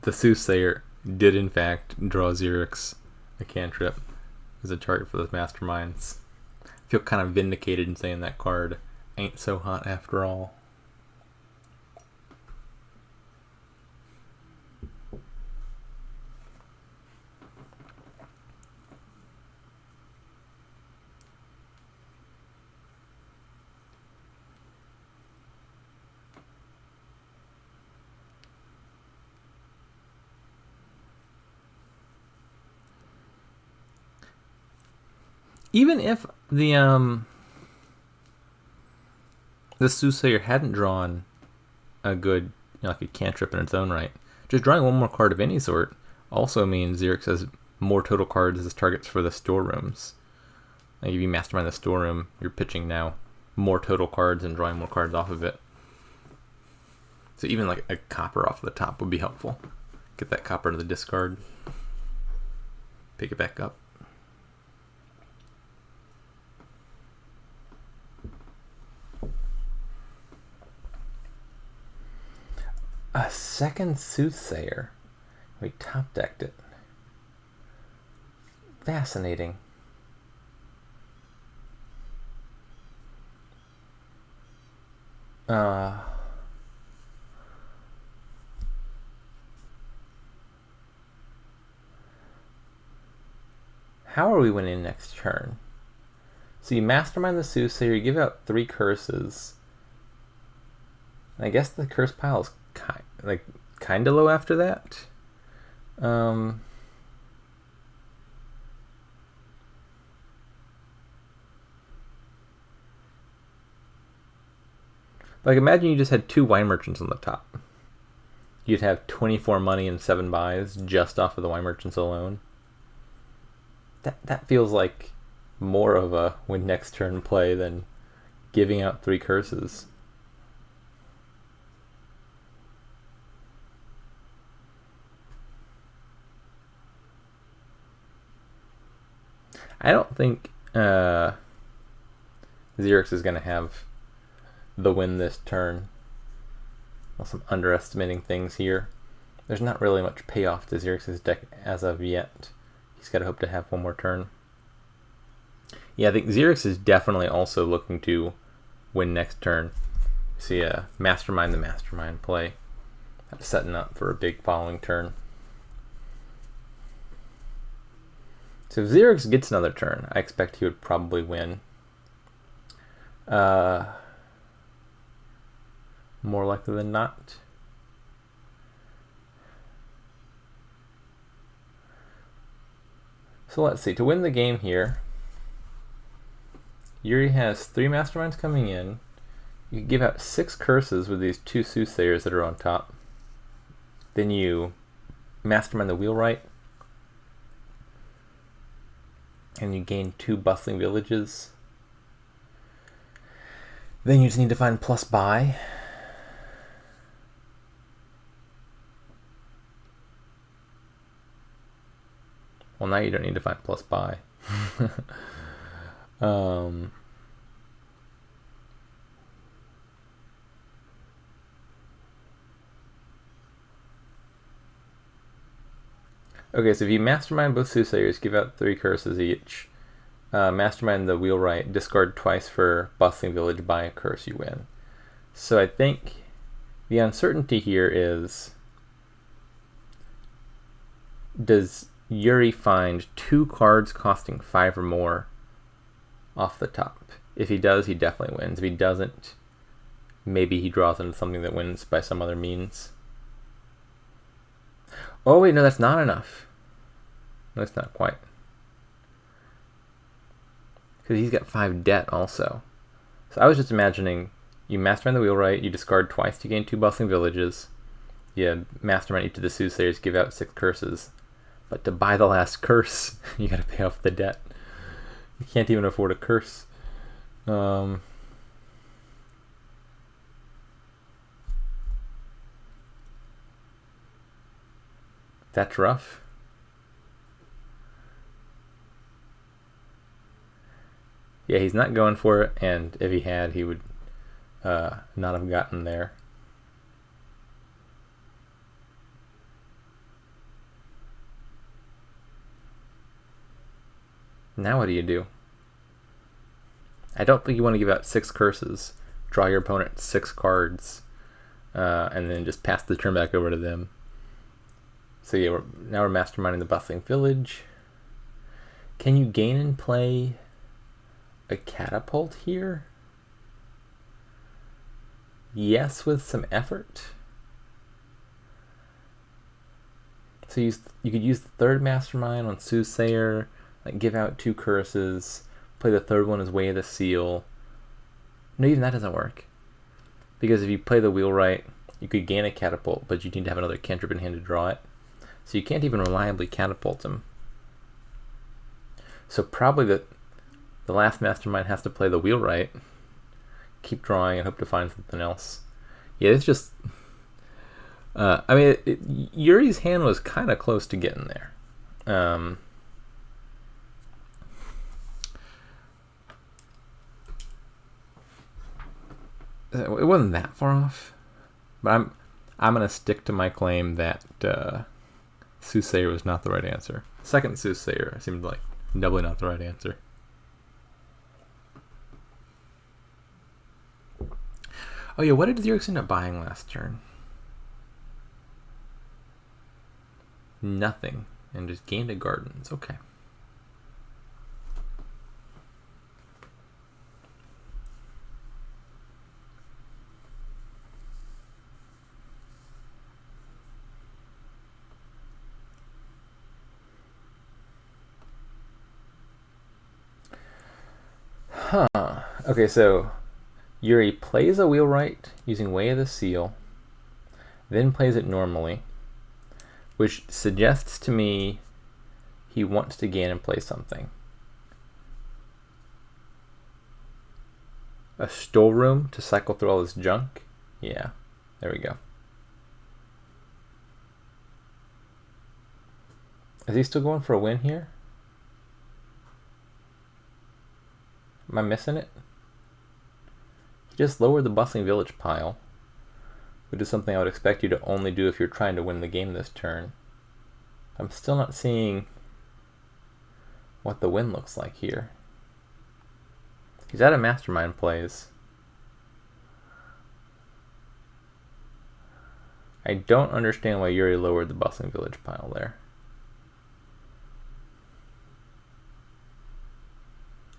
Speaker 1: the Soothsayer did in fact draw Xyrix a cantrip. is a target for those Masterminds. I feel kind of vindicated in saying that card ain't so hot after all. Even if the Soothsayer hadn't drawn a good, like a cantrip in its own right, just drawing one more card of any sort also means Xyrix has more total cards as targets for the storerooms. Like if you Mastermind the storeroom, you're pitching now more total cards and drawing more cards off of it. So even like a copper off the top would be helpful. Get that copper to the discard. Pick it back up. A second Soothsayer. We top decked it. Fascinating. How are we winning next turn? So you Mastermind the Soothsayer, you give out 3 curses. I guess the curse pile is kind of low after that. Like imagine you just had 2 wine merchants on the top. You'd have 24 money and 7 buys just off of the wine merchants alone. That feels like more of a win next turn play than giving out 3 curses. I don't think Xyrix is going to have the win this turn. Unless I'm underestimating things here. There's not really much payoff to Xyrix's deck as of yet. He's got to hope to have one more turn. Yeah, I think Xyrix is definitely also looking to win next turn. See a Mastermind the Mastermind play. That's setting up for a big following turn. So if Xyrix gets another turn, I expect he would probably win. More likely than not. So let's see, to win the game here, Yuri has 3 Masterminds coming in. You can give out 6 curses with these 2 Soothsayers that are on top. Then you Mastermind the Wheelwright. And you gain 2 Bustling Villages. Then you just need to find plus buy. Well, now you don't need to find plus buy. Okay, so if you Mastermind both Soothsayers, give out 3 curses each. Mastermind the Wheelwright, discard twice for Bustling Village, buy a curse, you win. So I think the uncertainty here is, does Yuri find 2 cards costing 5 or more off the top? If he does, he definitely wins. If he doesn't, maybe he draws into something that wins by some other means. Oh wait, no, that's not enough. No, that's not quite. Because he's got 5 debt also. So I was just imagining, you Mastermind the Wheelwright, you discard twice to gain 2 Bustling Villages. You Mastermind each of the Soothsayers, give out 6 curses. But to buy the last curse, you gotta pay off the debt. You can't even afford a curse. That's rough. Yeah, he's not going for it, and if he had, he would not have gotten there. Now what do? I don't think you want to give out 6 curses, draw your opponent 6 cards, and then just pass the turn back over to them. So yeah, now we're masterminding the Bustling Village. Can you gain and play a catapult here? Yes, with some effort. So you could use the third Mastermind on Soothsayer, like give out 2 curses, play the third one as Way of the Seal. No, even that doesn't work. Because if you play the Wheelwright, you could gain a catapult, but you need to have another cantrip in hand to draw it. So you can't even reliably catapult him. So probably the last Mastermind has to play the Wheelwright, keep drawing, and hope to find something else. Yeah, it's just... I mean, Yuri's hand was kind of close to getting there. It wasn't that far off, but I'm gonna stick to my claim that Soothsayer was not the right answer. Second Soothsayer seemed like doubly not the right answer. Oh yeah, what did Xyrix end up buying last turn? Nothing, and just gained a Gardens. Okay. Okay, so Yuri plays a Wheelwright using Way of the Seal, then plays it normally, which suggests to me he wants to gain and play something. A storeroom to cycle through all this junk? Yeah, there we go. Is he still going for a win here? Am I missing it? He just lowered the Bustling Village pile, which is something I would expect you to only do if you're trying to win the game this turn. I'm still not seeing what the win looks like here. He's out of Mastermind plays. I don't understand why Yuri lowered the Bustling Village pile there.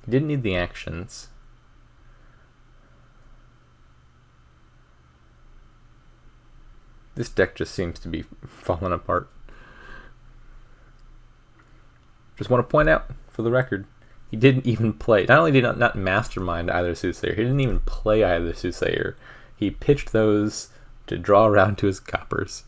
Speaker 1: He didn't need the actions. This deck just seems to be falling apart. Just want to point out, for the record, he didn't even play. Not only did he not mastermind either Soothsayer, he didn't even play either Soothsayer. He pitched those to draw around to his coppers.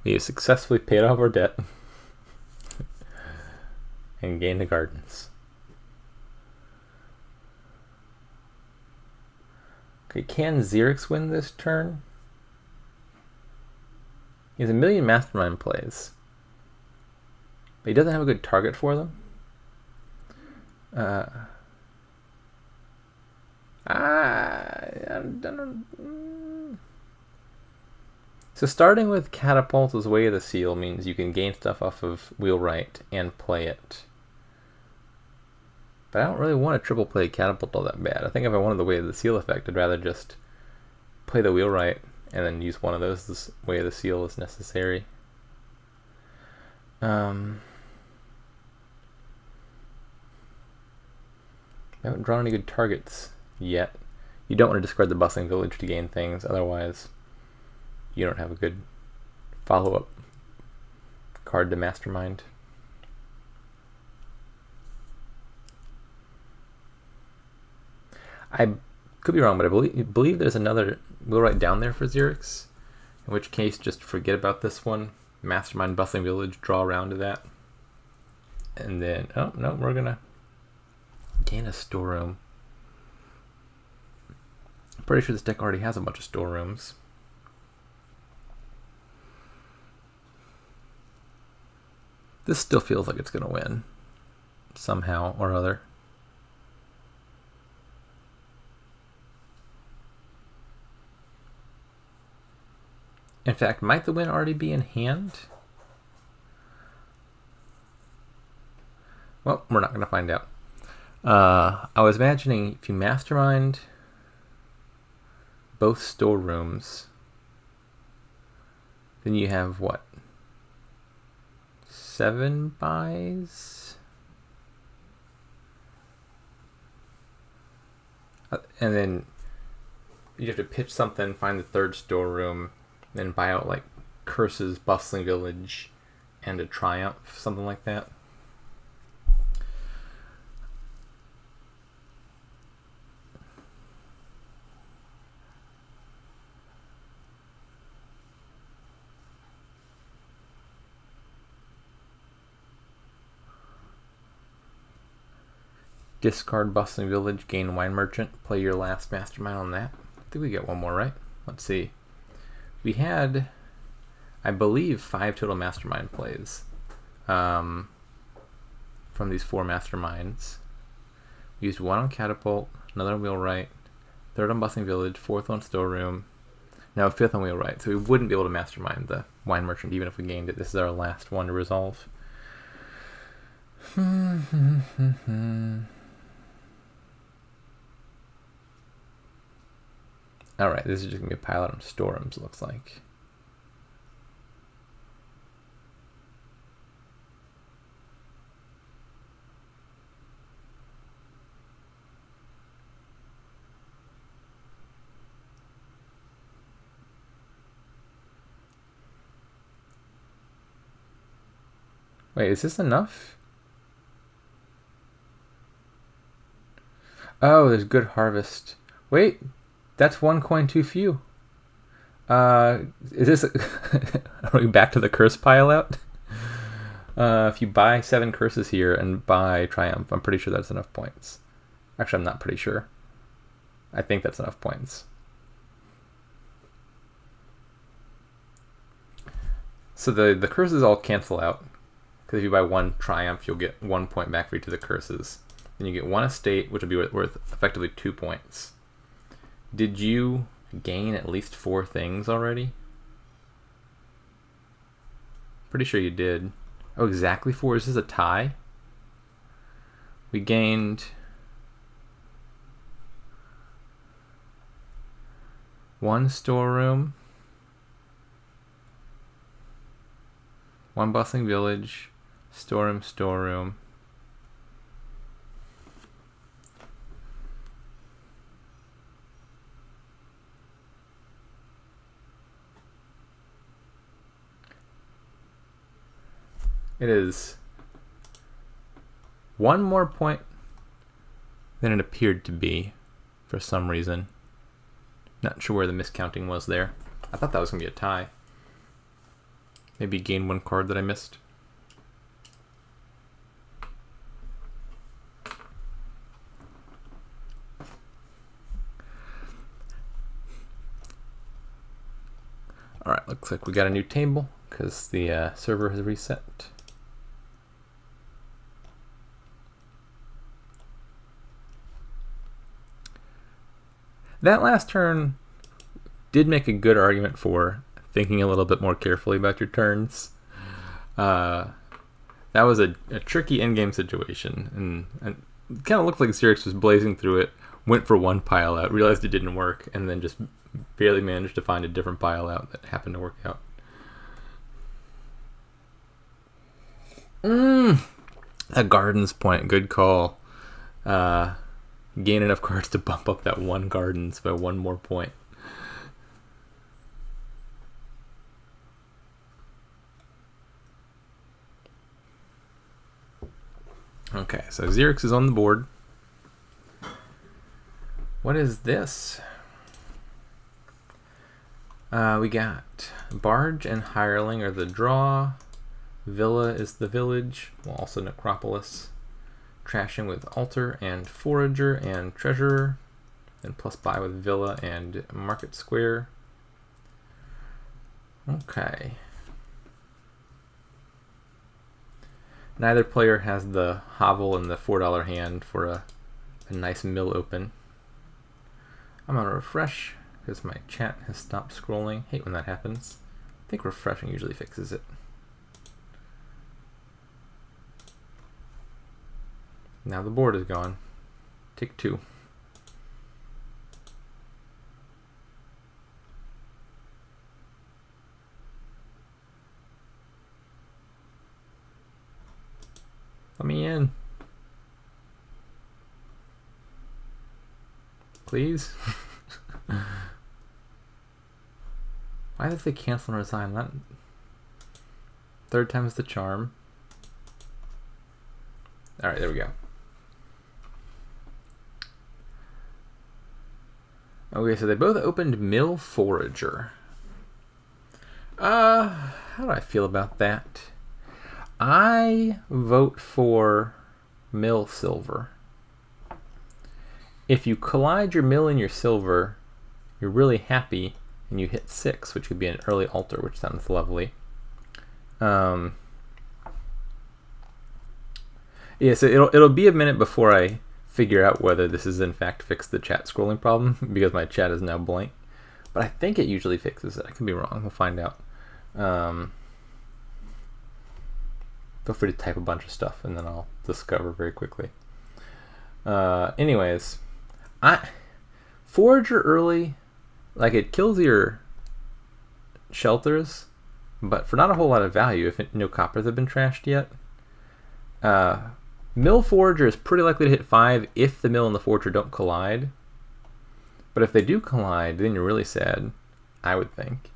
Speaker 1: We have successfully paid off our debt and gained the Gardens. Okay, can Xyrix win this turn? He has a million Mastermind plays, but he doesn't have a good target for them. I don't know. So starting with Catapult as Way of the Seal means you can gain stuff off of Wheelwright and play it. But I don't really want to triple play Catapult all that bad. I think if I wanted the Way of the Seal effect, I'd rather just play the Wheelwright and then use one of those as Way of the Seal as necessary. I haven't drawn any good targets yet. You don't want to discard the Bustling Village to gain things, otherwise you don't have a good follow-up card to Mastermind. I could be wrong, but I believe there's another Wheelwright down there for Xyrix, in which case just forget about this one. Mastermind Bustling Village, draw around to that. And then, oh no, we're gonna gain a storeroom. I'm pretty sure this deck already has a bunch of storerooms. This still feels like it's going to win somehow or other. In fact, might the win already be in hand? Well, we're not going to find out. I was imagining if you mastermind both storerooms, then you have what? 7 buys? And then you have to pitch something, find the 3rd storeroom, then buy out like Curses, Bustling Village, and a Triumph, something like that. Discard Bustling Village, gain Wine Merchant, play your last Mastermind on that. I think we get one more, right? Let's see. We had, I believe, 5 total Mastermind plays from these 4 Masterminds. We used 1 on Catapult, another on Wheelwright, 3rd on Bustling Village, 4th on Storeroom, now 5th on Wheelwright. So we wouldn't be able to Mastermind the Wine Merchant even if we gained it. This is our last one to resolve. Alright, this is just going to be a pilot on storerooms, it looks like. Wait, is this enough? Oh, there's good harvest. Wait, that's 1 coin too few. Is this are we back to the curse pile out? If you buy 7 curses here and buy Triumph, I'm pretty sure that's enough points. Actually, I'm not pretty sure. I think that's enough points. So the curses all cancel out. Because if you buy 1 Triumph, you'll get 1 point back for each of the curses. Then you get 1 estate, which will be worth effectively 2 points. Did you gain at least 4 things already? Pretty sure you did. Oh, exactly 4? Is this a tie? We gained 1 storeroom, 1 bustling village, storeroom. It is 1 more point than it appeared to be for some reason. Not sure where the miscounting was there. I thought that was going to be a tie. Maybe gain 1 card that I missed. Alright, looks like we got a new table because the server has reset. That last turn did make a good argument for thinking a little bit more carefully about your turns. That was a tricky endgame situation, and it kind of looked like xyrix was blazing through it, went for 1 pile out, realized it didn't work, and then just barely managed to find a different pile out that happened to work out. A gardens point, good call. Gain enough cards to bump up that 1 gardens by 1 more point. Okay, so xyrix is on the board. What is this? We got Barge and Hireling are the draw. Villa is the village, well, also Necropolis. Trashing with Alter and Forager and Treasurer. And plus buy with Villa and Market Square. Okay. Neither player has the hovel and the $4 hand for a nice mill open. I'm going to refresh because my chat has stopped scrolling. Hate when that happens. I think refreshing usually fixes it. Now the board is gone. Take 2. Let me in. Please? Why did they cancel and resign? That 3rd time's the charm. Alright, there we go. Okay, so they both opened Mill Forager. How do I feel about that? I vote for Mill Silver. If you collide your Mill and your Silver, you're really happy, and you hit 6, which would be an early Alter, which sounds lovely. Yeah, so it'll be a minute before I figure out whether this is in fact fixed the chat scrolling problem, because my chat is now blank. But I think it usually fixes it. I could be wrong. We'll find out. Feel free to type a bunch of stuff, and then I'll discover very quickly. Anyways, Forager early, like, it kills your shelters, but for not a whole lot of value if no coppers have been trashed yet. Mill Forager is pretty likely to hit 5 if the Mill and the Forager don't collide. But if they do collide, then you're really sad, I would think.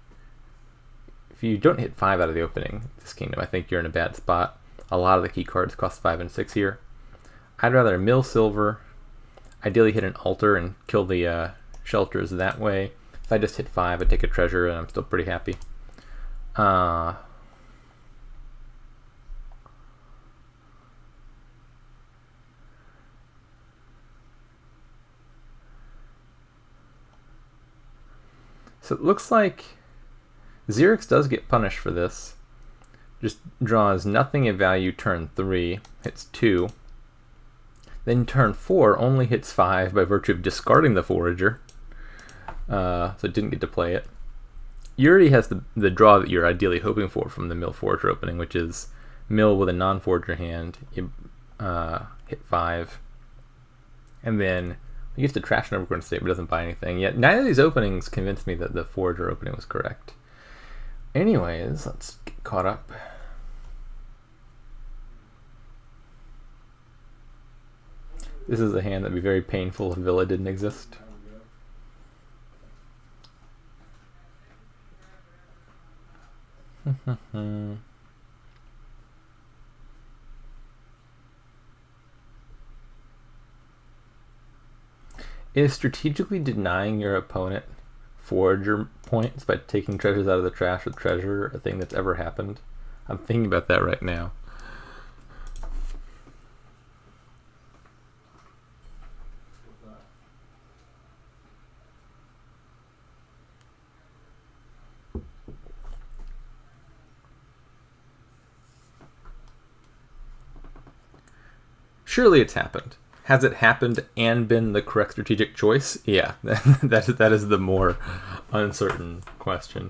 Speaker 1: If you don't hit 5 out of the opening, this kingdom, I think you're in a bad spot. A lot of the key cards cost 5 and 6 here. I'd rather Mill Silver, ideally hit an Alter and kill the shelters that way. If I just hit 5, I'd take a treasure and I'm still pretty happy. So it looks like Xyrix does get punished for this. Just draws nothing of value turn 3, hits 2. Then turn 4 only hits 5 by virtue of discarding the Forager. So it didn't get to play it. Yuri has the draw that you're ideally hoping for from the Mill Forager opening, which is Mill with a non-Forager hand. You hit 5. And then he gets to trash an Overgrown State but doesn't buy anything. Yet neither of these openings convinced me that the Forager opening was correct. Anyways, let's get caught up. This is a hand that'd be very painful if Villa didn't exist. Is strategically denying your opponent Forager points by taking treasures out of the trash with treasure a thing that's ever happened? I'm thinking about that right now. Surely it's happened. Has it happened and been the correct strategic choice? Yeah, that is the more uncertain question.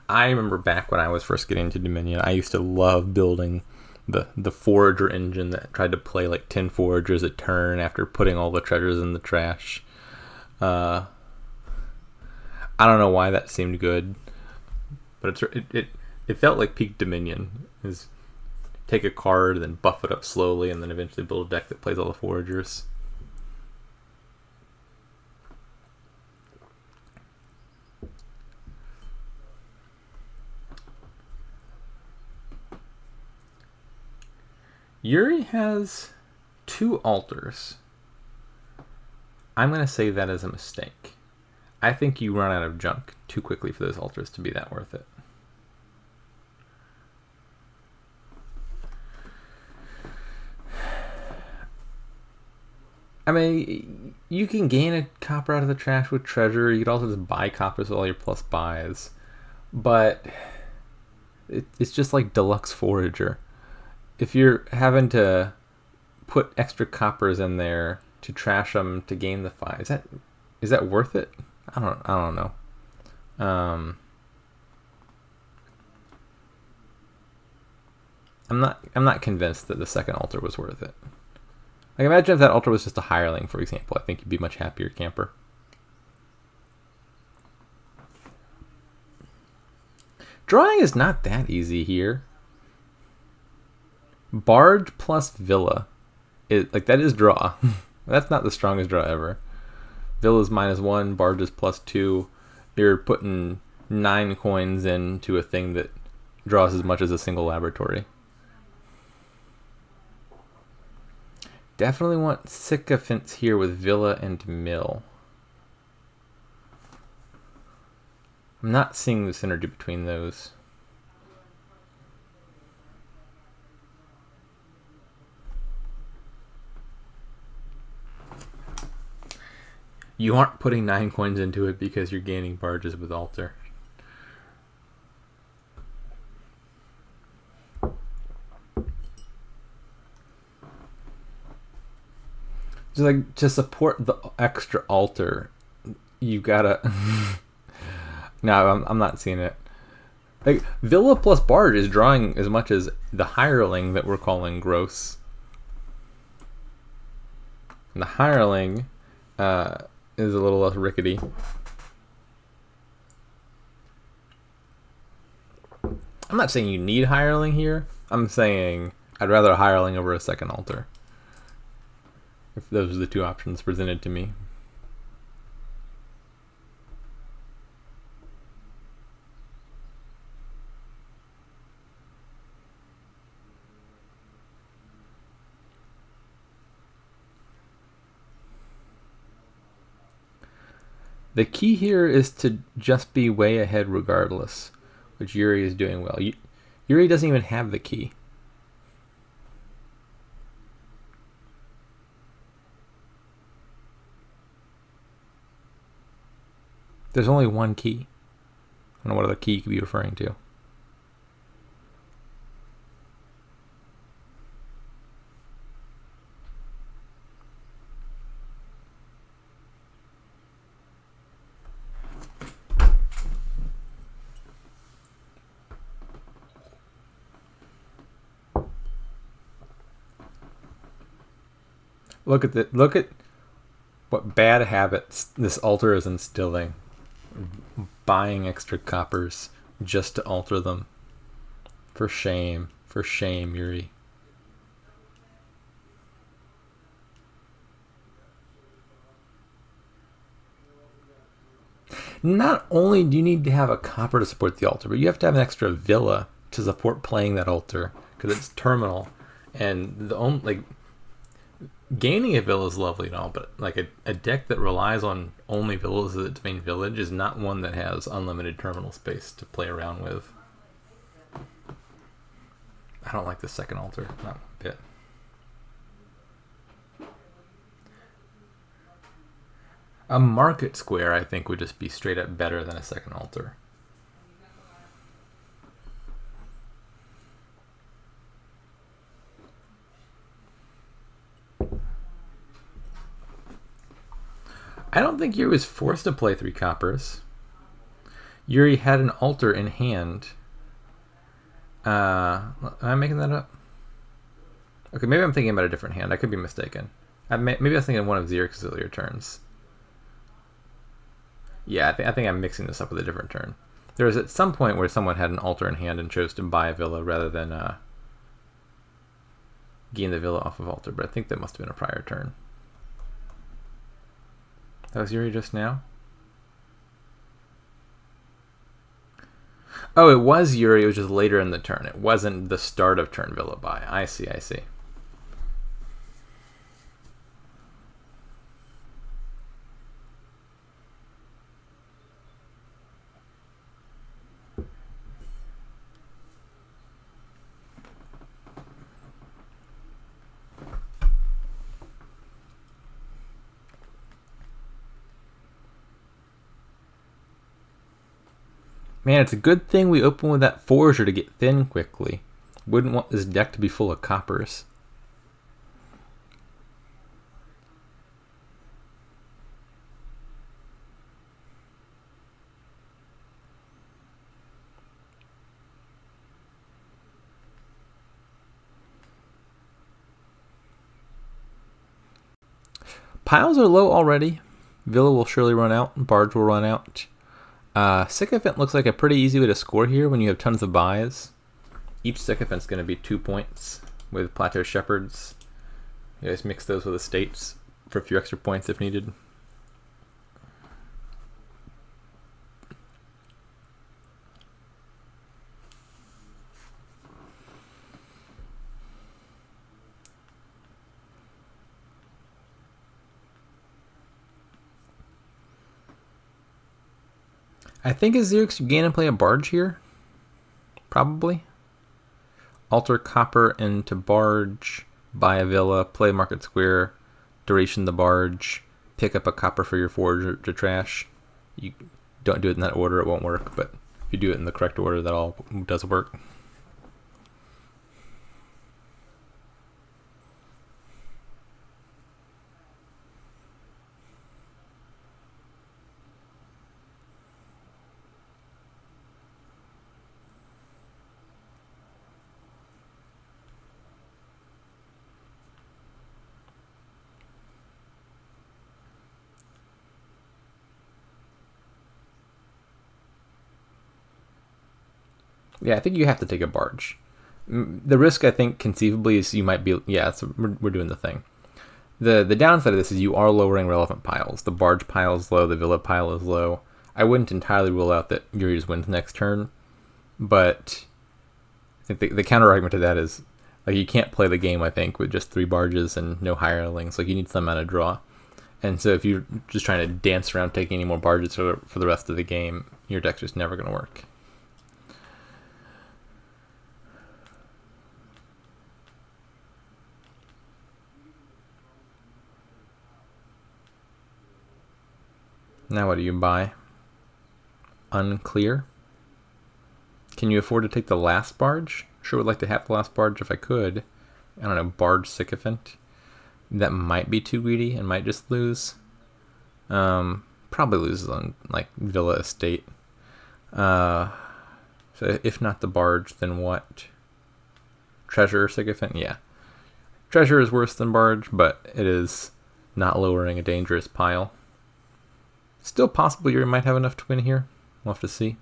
Speaker 1: I remember back when I was first getting into Dominion, I used to love building the Forager engine that tried to play like 10 Foragers a turn after putting all the treasures in the trash. I don't know why that seemed good, but it felt like peak Dominion. Is take a card, then buff it up slowly, and then eventually build a deck that plays all the Foragers. Yuri has 2 Alters. I'm going to say that is a mistake. I think you run out of junk too quickly for those Alters to be that worth it. I mean, you can gain a copper out of the trash with treasure. You could also just buy coppers with all your plus buys. But It's just like deluxe Forager. If you're having to put extra coppers in there to trash them to gain the 5, is that worth it? I don't know. I'm not convinced that the second altar was worth it. Like, imagine if that altar was just a hireling, for example. I think you'd be a much happier camper. Drawing is not that easy here. Barge plus Villa. That is draw. That's not the strongest draw ever. Villa's -1, Barge is +2. You're putting 9 coins into a thing that draws as much as a single laboratory. Definitely want Sycophants here with Villa and Mill. I'm not seeing the synergy between those. You aren't putting 9 coins into it because you're gaining barges with Alter. Just like, to support the extra Alter, you gotta... No, I'm not seeing it. Like, Villa plus Barge is drawing as much as the hireling that we're calling gross. And the hireling is a little less rickety. I'm not saying you need hireling here. I'm saying I'd rather a hireling over a second altar, if those are the two options presented to me. The key here is to just be way ahead regardless, which Yuri is doing well. Yuri doesn't even have the key. There's only one key. I don't know what other key you could be referring to. Look at what bad habits this altar is instilling. Buying extra coppers just to alter them. For shame, Yuri. Not only do you need to have a copper to support the altar, but you have to have an extra villa to support playing that altar, because it's terminal, and the only gaining a villa is lovely and all, but like a deck that relies on only villas as its main village is not one that has unlimited terminal space to play around with. I don't like the second altar, not a bit. A market square, I think, would just be straight up better than a second altar. I don't think Yuri was forced to play 3 coppers. Yuri had an altar in hand. Am I making that up? Okay, maybe I'm thinking about a different hand. I could be mistaken. Maybe I was thinking of one of xyrix's earlier turns. Yeah, I think I'm mixing this up with a different turn. There was at some point where someone had an altar in hand and chose to buy a villa rather than gain the villa off of altar, but I think that must have been a prior turn. That was Yuri just now? Oh, it was Yuri. It was just later in the turn. It wasn't the start of turn villa buy. I see. Man, it's a good thing we open with that Forager to get thin quickly. Wouldn't want this deck to be full of coppers. Piles are low already. Villa will surely run out. Barge will run out. Sycophant looks like a pretty easy way to score here when you have tons of buys. Each Sycophant's going to be 2 points with Plateau Shepherds. You guys mix those with Estates for a few extra points if needed. I think as Xyrix, you gain and play a Barge here. Probably. Alter Copper into Barge, buy a Villa, play Market Square, duration the Barge, pick up a Copper for your Forager to trash. You don't do it in that order, it won't work, but if you do it in the correct order, that all does work. Yeah, I think you have to take a Barge. The risk, I think, conceivably, is you might be... Yeah, we're doing the thing. The downside of this is you are lowering relevant piles. The Barge pile is low, the Villa pile is low. I wouldn't entirely rule out that Yuri just wins next turn, but I think the counter-argument to that is, like, you can't play the game, I think, with just 3 Barges and no hirelings. Like, you need some amount of draw. And so if you're just trying to dance around taking any more Barges for the rest of the game, your deck's just never going to work. Now what do you buy? Unclear. Can you afford to take the last Barge? Sure would like to have the last Barge if I could. I don't know, Barge Sycophant. That might be too greedy and might just lose. Probably loses on like Villa Estate. So if not the Barge, then what? Treasure Sycophant? Yeah. Treasure is worse than Barge, but it is not lowering a dangerous pile. Still possible you might have enough to win here. We'll have to see.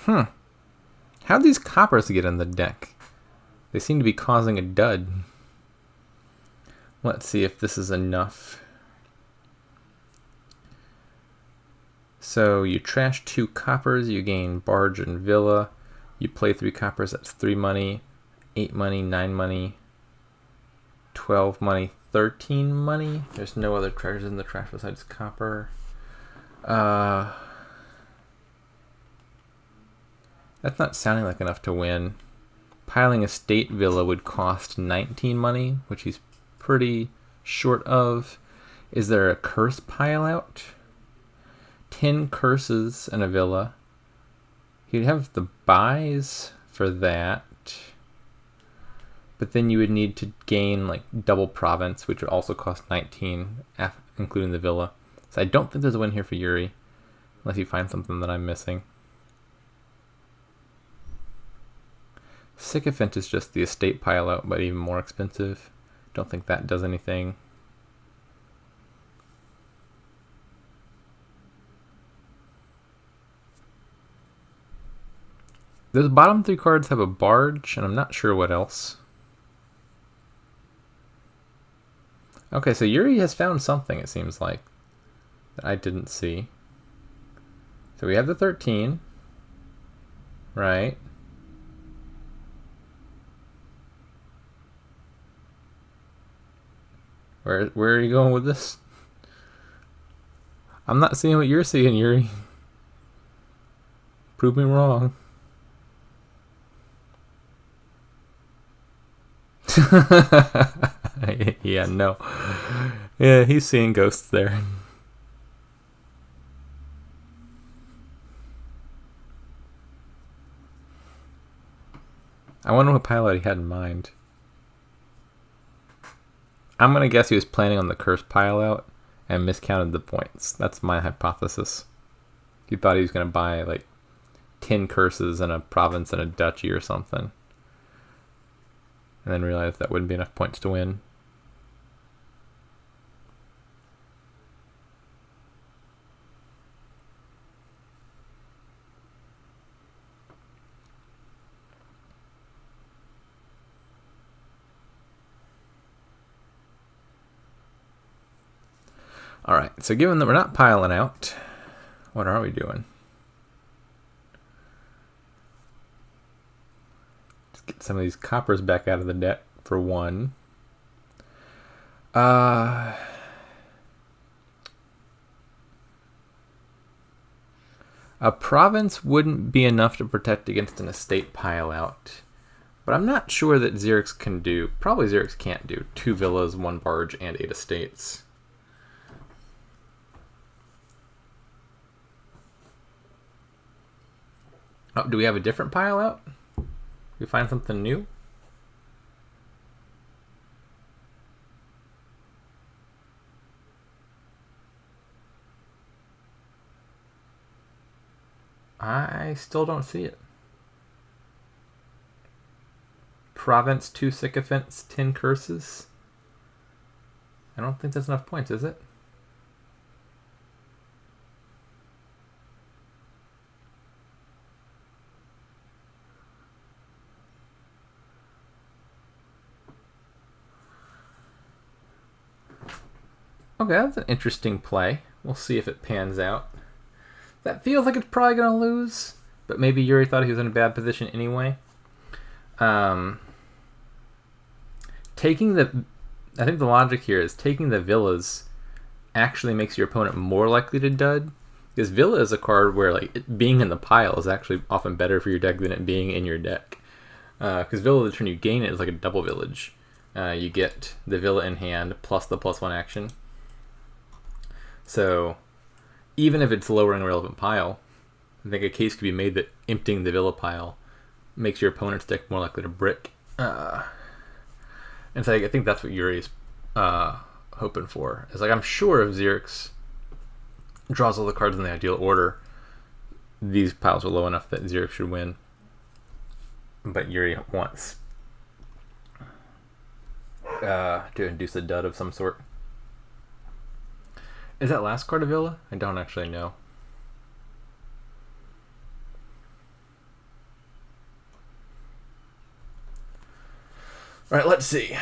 Speaker 1: How'd these coppers get in the deck? They seem to be causing a dud. Let's see if this is enough. So you trash 2 coppers, you gain Barge and Villa. You play 3 coppers, that's 3 money, 8 money, 9 money, 12 money, 13 money. There's no other treasures in the trash besides copper. That's not sounding like enough to win. Piling Estate Villa would cost 19 money, which he's pretty short of. Is there a curse pile out? 10 curses and a Villa. He'd have the buys for that. But then you would need to gain like double province, which would also cost 19, including the Villa. So I don't think there's a win here for Yuri, unless you find something that I'm missing. Sycophant is just the estate pile out, but even more expensive. Don't think that does anything. Those bottom 3 cards have a Barge, and I'm not sure what else. Okay, so Yuri has found something, it seems like, that I didn't see. So we have the 13, right? Where are you going with this? I'm not seeing what you're seeing, Yuri. Prove me wrong. Yeah, no. Yeah, he's seeing ghosts there. I wonder what pile out he had in mind. I'm going to guess he was planning on the curse pile out and miscounted the points. That's my hypothesis. He thought he was going to buy like 10 curses and a province and a duchy or something. And then realized that wouldn't be enough points to win. Alright, so given that we're not piling out, what are we doing? Let's get some of these coppers back out of the deck for one. A province wouldn't be enough to protect against an estate pile out. But I'm not sure that Xyrix can do, probably Xyrix can't do 2 villas, 1 barge, and 8 estates. Oh, do we have a different pile out? We find something new? I still don't see it. Province, 2 sycophants, 10 curses. I don't think that's enough points, is it? Okay, that's an interesting play. We'll see if it pans out. That feels like it's probably going to lose, but maybe Yuri thought he was in a bad position anyway. Taking the... I think the logic here is taking the villas actually makes your opponent more likely to dud. Because Villa is a card where like it being in the pile is actually often better for your deck than it being in your deck. Because Villa, the turn you gain it, is like a double village. You get the Villa in hand plus the +1 action. So even if it's lowering a relevant pile, I think a case could be made that emptying the Villa pile makes your opponent's deck more likely to brick. And so I think that's what Yuri's hoping for. It's like, I'm sure if Xyrix draws all the cards in the ideal order, these piles are low enough that Xyrix should win. But Yuri wants to induce a dud of some sort. Is that last card a Villa? I don't actually know. Alright, let's see.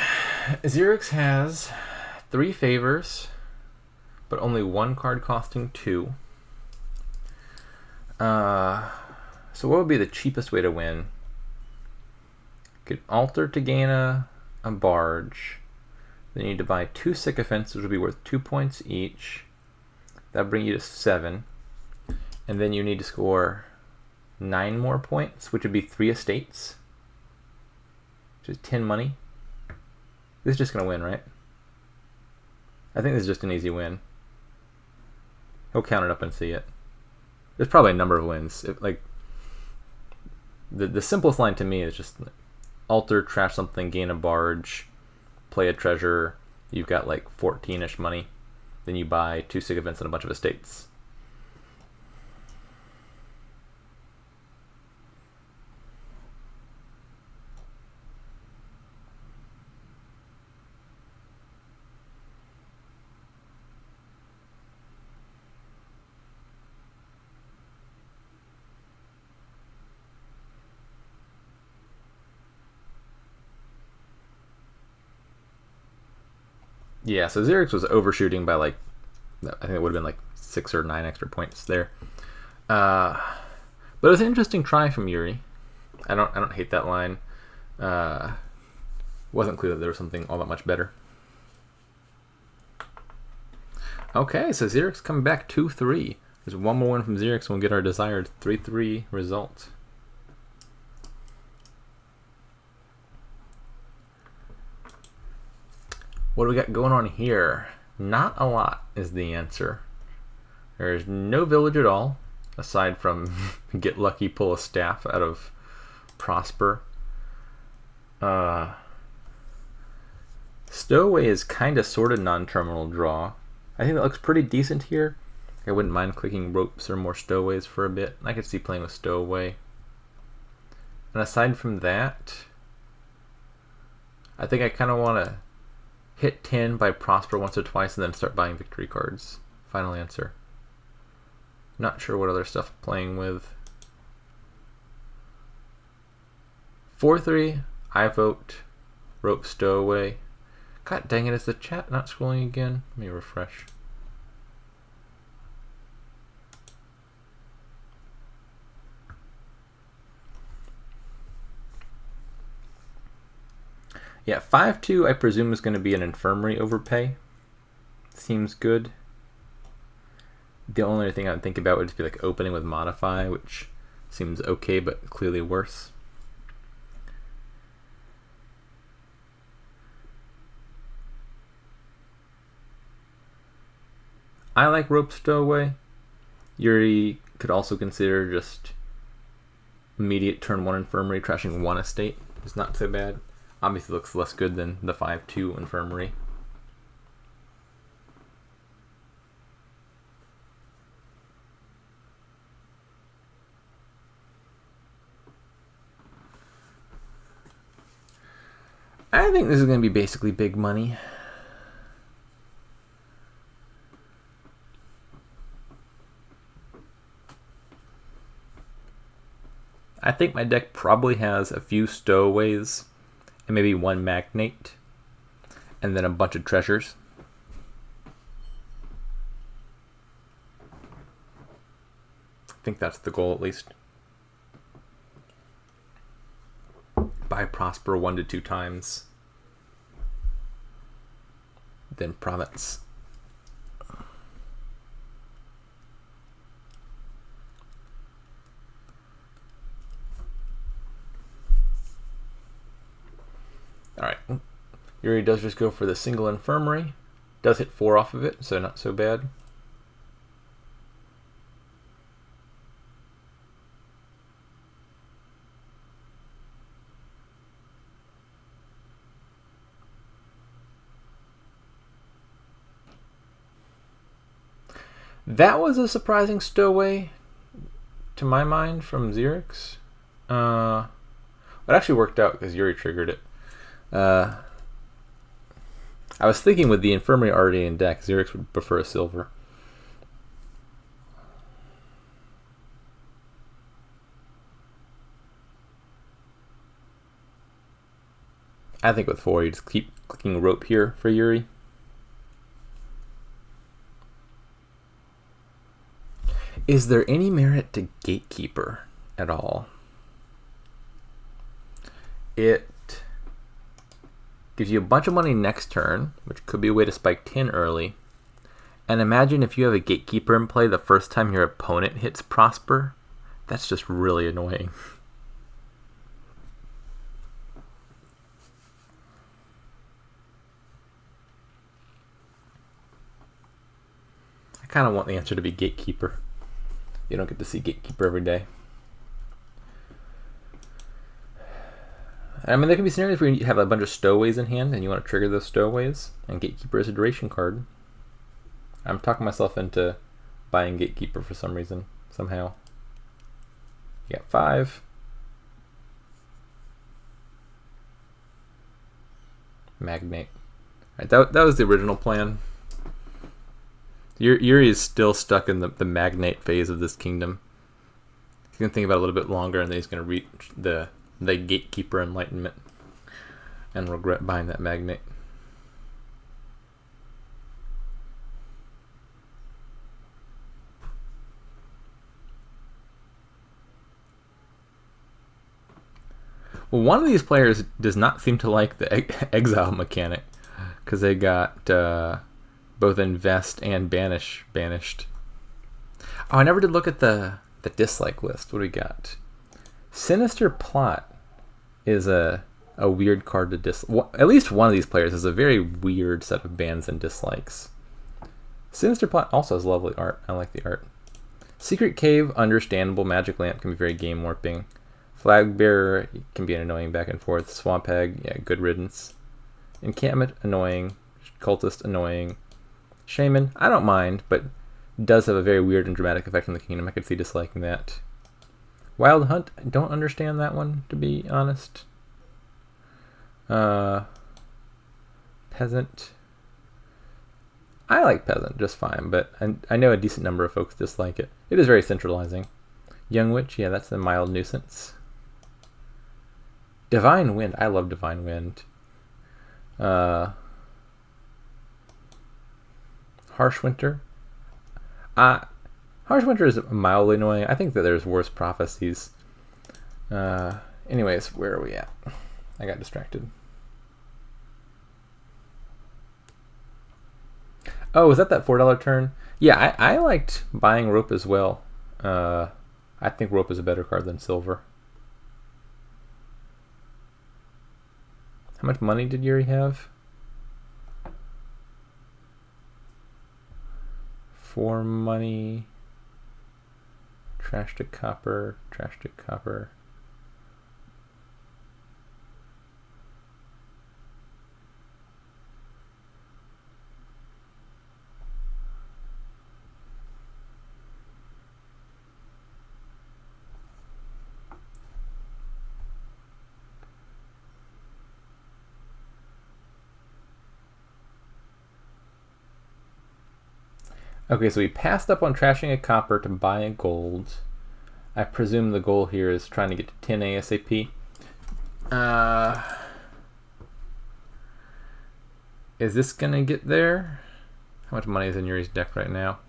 Speaker 1: Xyrix has 3 favors, but only 1 card costing 2. So what would be the cheapest way to win? Could Alter to gain a barge. Then you need to buy 2 sycophants, which would be worth 2 points each. That'll bring you to 7. And then you need to score 9 more points, which would be 3 estates. Which is 10 money. This is just going to win, right? I think this is just an easy win. He'll count it up and see it. There's probably a number of wins. Like the simplest line to me is just Alter, trash something, gain a barge, play a treasure. You've got like 14-ish money. Then you buy 2 sycophants and a bunch of estates. Yeah, so Xyrix was overshooting by like, I think it would have been like 6 or 9 extra points there. But it was an interesting try from Yuri. I don't hate that line. Wasn't clear that there was something all that much better. Okay, so Xyrix coming back 2-3. There's one more win from Xyrix and we'll get our desired 3-3 result. What do we got going on here? Not a lot is the answer. There's no village at all, aside from get lucky, pull a staff out of Prosper. Stowaway is kind of sort of non-terminal draw. I think that looks pretty decent here. I wouldn't mind clicking ropes or more stowaways for a bit. I could see playing with stowaway. And aside from that, I think I kind of want to hit 10 by Prosper once or twice and then start buying victory cards. Final answer. Not sure what other stuff I'm playing with. 4-3, I vote rope stowaway. God dang it, is the chat not scrolling again? Let me refresh. Yeah, 5-2 I presume is going to be an infirmary overpay. Seems good. The only thing I would think about would just be like opening with modify, which seems okay but clearly worse. I like rope stowaway. Yuri could also consider just immediate turn 1 infirmary, trashing 1 estate. It's not so bad. Obviously looks less good than the 5-2 infirmary. I think this is going to be basically big money. I think my deck probably has a few stowaways and maybe 1 Magnate and then a bunch of treasures. I think that's the goal at least. Buy Prosper 1 to 2 times. Then Province. Alright, Yuri does just go for the single infirmary. Does hit 4 off of it, so not so bad. That was a surprising stowaway, to my mind, from xyrix. It actually worked out because Yuri triggered it. I was thinking with the infirmary already in deck, xyrix would prefer a silver. I think with 4 you just keep clicking rope here for Yuri. Is there any merit to Gatekeeper at all? It gives you a bunch of money next turn, which could be a way to spike 10 early. And imagine if you have a Gatekeeper in play the first time your opponent hits Prosper. That's just really annoying. I kind of want the answer to be Gatekeeper. You don't get to see Gatekeeper every day. I mean, there can be scenarios where you have a bunch of stowaways in hand and you want to trigger those stowaways, and Gatekeeper is a duration card. I'm talking myself into buying Gatekeeper for some reason, somehow. You got 5. Magnate. Right, that was the original plan. Yuri is still stuck in the Magnate phase of this kingdom. He's going to think about it a little bit longer, and then he's going to reach the Gatekeeper Enlightenment and regret buying that Magnate. Well, one of these players does not seem to like the exile mechanic because they got both invest and banish banished. Oh, I never did look at the dislike list. What do we got? Sinister Plot is a weird card to dislike. At least one of these players has a very weird set of bans and dislikes. Sinister Plot also has lovely art. I like the art. Secret Cave, understandable. Magic Lamp can be very game warping. Flag Bearer can be an annoying back and forth. Swamp Hag, yeah, good riddance. Encampment, annoying. Cultist, annoying. Shaman, I don't mind, but does have a very weird and dramatic effect on the kingdom. I could see disliking that. Wild Hunt, I don't understand that one, to be honest. Peasant. I like Peasant just fine, but I know a decent number of folks dislike it. It is very centralizing. Young Witch, yeah, that's a mild nuisance. Divine Wind, I love Divine Wind. Harsh Winter. Harsh Winter is mildly annoying. I think that there's worse prophecies. Anyways, where are we at? I got distracted. Oh, was that $4 turn? Yeah, I liked buying Rope as well. I think Rope is a better card than Silver. How much money did Yuri have? 4 money. Trash to copper. Trash to copper. Okay, so we passed up on trashing a copper to buy a gold. I presume the goal here is trying to get to 10 ASAP. Is this going to get there? How much money is in Yuri's deck right now?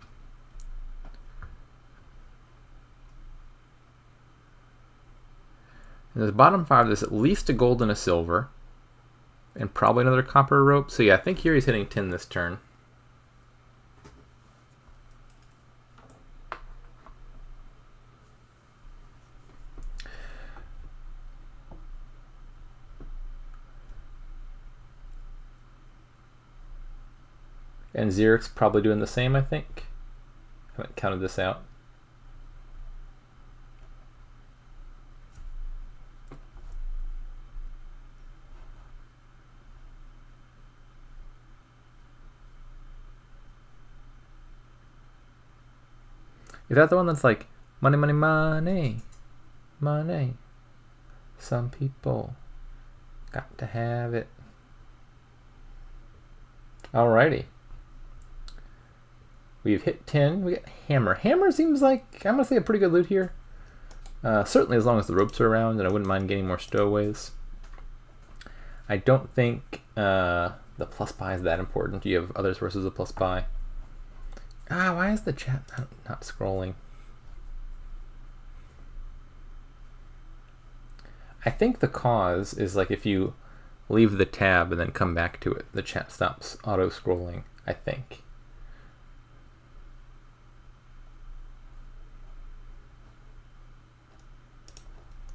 Speaker 1: In the bottom 5, there's at least a gold and a silver. And probably another copper rope. So yeah, I think Yuri's hitting 10 this turn. And xyrix probably doing the same, I think. I haven't counted this out. Is that the one that's like, money, money, money, money? Some people got to have it. Alrighty. We've hit 10. We got Hammer. Hammer seems like, I'm going to say, a pretty good loot here. Certainly as long as the ropes are around, and I wouldn't mind getting more stowaways. I don't think the plus buy is that important. You have other sources of plus buy. Why is the chat not scrolling? I think the cause is like if you leave the tab and then come back to it, the chat stops auto-scrolling, I think.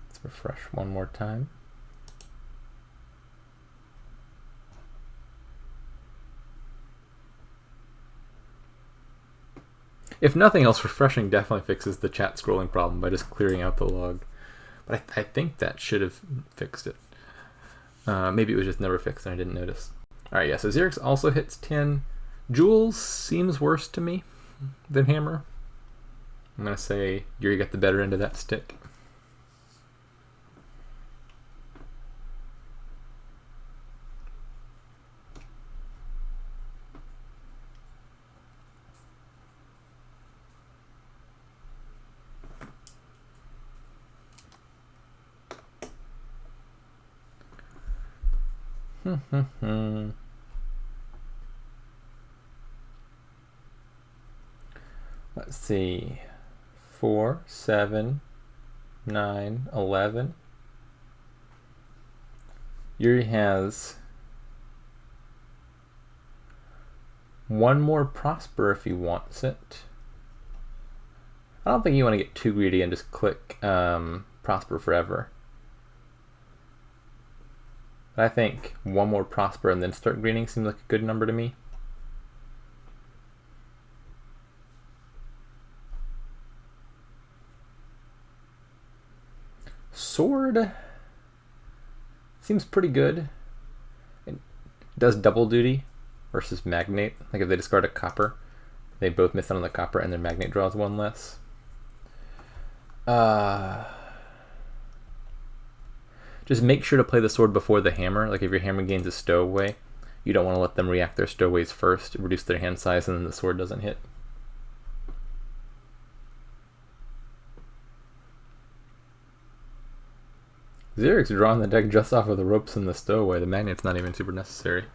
Speaker 1: Let's refresh one more time. If nothing else, refreshing definitely fixes the chat scrolling problem by just clearing out the log. But I think that should have fixed it. Maybe it was just never fixed and I didn't notice. Alright, yeah, so xyrix also hits 10. Jewels seems worse to me than Hammer. I'm going to say Yuri got the better end of that stick. Let's see. 4, 7, 9, 11. Yuri has one more Prosper if he wants it. I don't think you want to get too greedy and just click Prosper forever. But I think one more Prosper and then start greening seems like a good number to me. sword seems pretty good. It does double duty versus Magnate. Like if they discard a copper, they both miss out on the copper and their Magnate draws one less. Just make sure to play the sword before the hammer. Like if your hammer gains a stowaway, you don't want to let them react their stowaways first, reduce their hand size, and then the sword doesn't hit. Xyrix drawing the deck just off of the ropes and the stowaway. The Magnate's not even super necessary.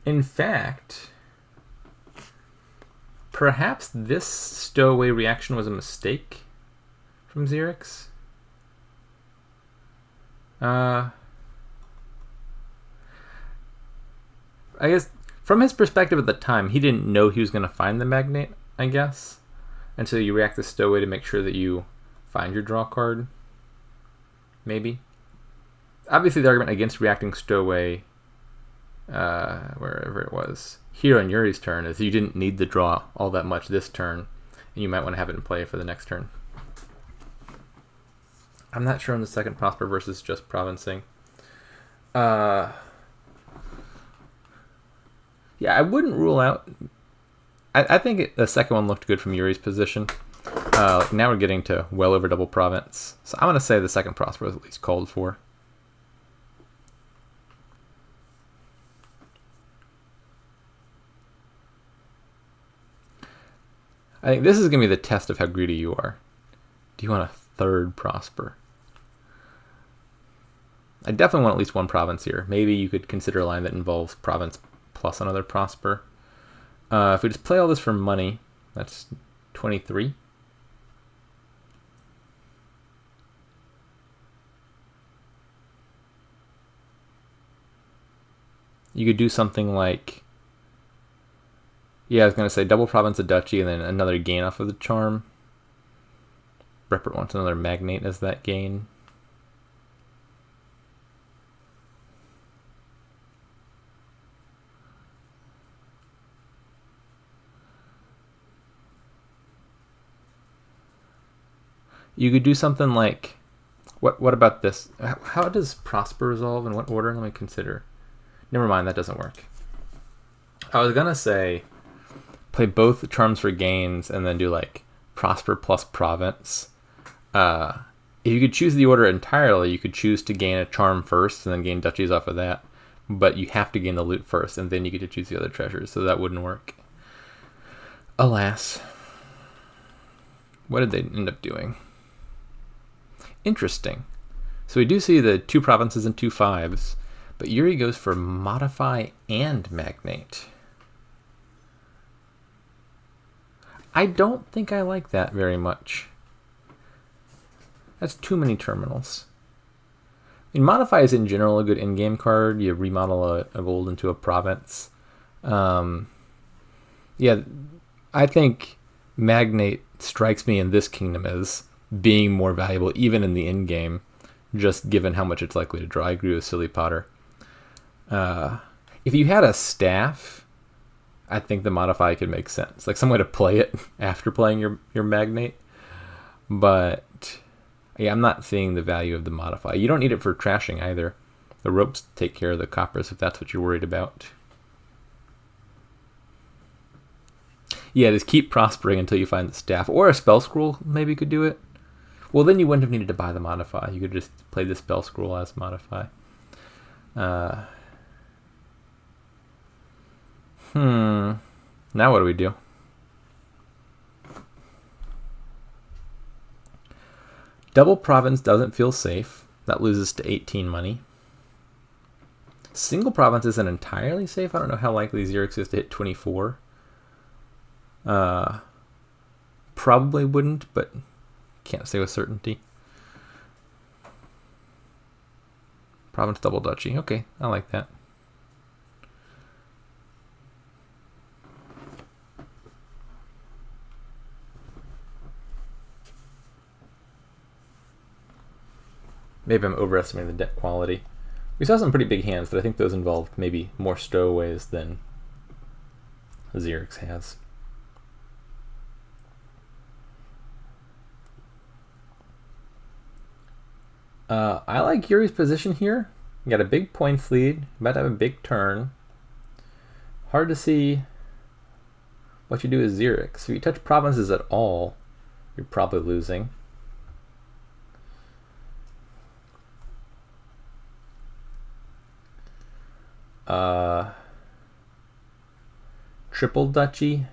Speaker 1: In fact, perhaps this stowaway reaction was a mistake from Xyrix. I guess from his perspective at the time, he didn't know he was going to find the Magnate, I guess. And so you react the stowaway to make sure that you find your draw card. Maybe. Obviously the argument against reacting stowaway, wherever it was, here on Yuri's turn, is you didn't need to draw all that much this turn, and you might want to have it in play for the next turn. I'm not sure on the second Prosper versus just provincing. Yeah, I wouldn't rule out. I think the second one looked good from Yuri's position. Now we're getting to well over double province. So I'm going to say the second Prosper was at least called for. I think this is going to be the test of how greedy you are. Do you want a third Prosper? I definitely want at least one province here. Maybe you could consider a line that involves province plus another Prosper. If we just play all this for money, that's 23. You could do something like, yeah, I was going to say double province a duchy and then another gain off of the charm. Repert wants another Magnate as that gain. You could do something like, what about this? How does Prosper resolve? In what order? Let me consider. Never mind, that doesn't work. I was gonna say, play both charms for gains and then do like Prosper plus province. If you could choose the order entirely, you could choose to gain a charm first and then gain duchies off of that. But you have to gain the loot first, and then you get to choose the other treasures, so that wouldn't work. Alas. What did they end up doing? Interesting. So we do see the 2 provinces and 2 5s, but Yuri goes for modify and Magnate. I don't think I like that very much. That's too many terminals. I mean, modify is in general a good in-game card. You remodel a gold into a province. Yeah, I think Magnate strikes me in this kingdom as being more valuable even in the in-game, just given how much it's likely to draw. I agree with Silly Potter. If you had a staff, I think the modify could make sense. Like some way to play it after playing your Magnate. But yeah, I'm not seeing the value of the modify. You don't need it for trashing either. The ropes take care of the coppers if that's what you're worried about. Yeah, just keep prospering until you find the staff. Or a spell scroll maybe could do it. Well, then you wouldn't have needed to buy the modify. You could just play the spell scroll as modify. Now what do we do? Double province doesn't feel safe. That loses to 18 money. Single province isn't entirely safe. I don't know how likely Xyrix is to hit 24. Probably wouldn't, but can't say with certainty. Province double duchy. Okay, I like that. Maybe I'm overestimating the deck quality. We saw some pretty big hands, but I think those involved maybe more stowaways than Xyrix has. I like Yuri's position here. You got a big points lead, about to have a big turn. Hard to see what you do with Xyrix. If you touch provinces at all, you're probably losing. Triple Duchy.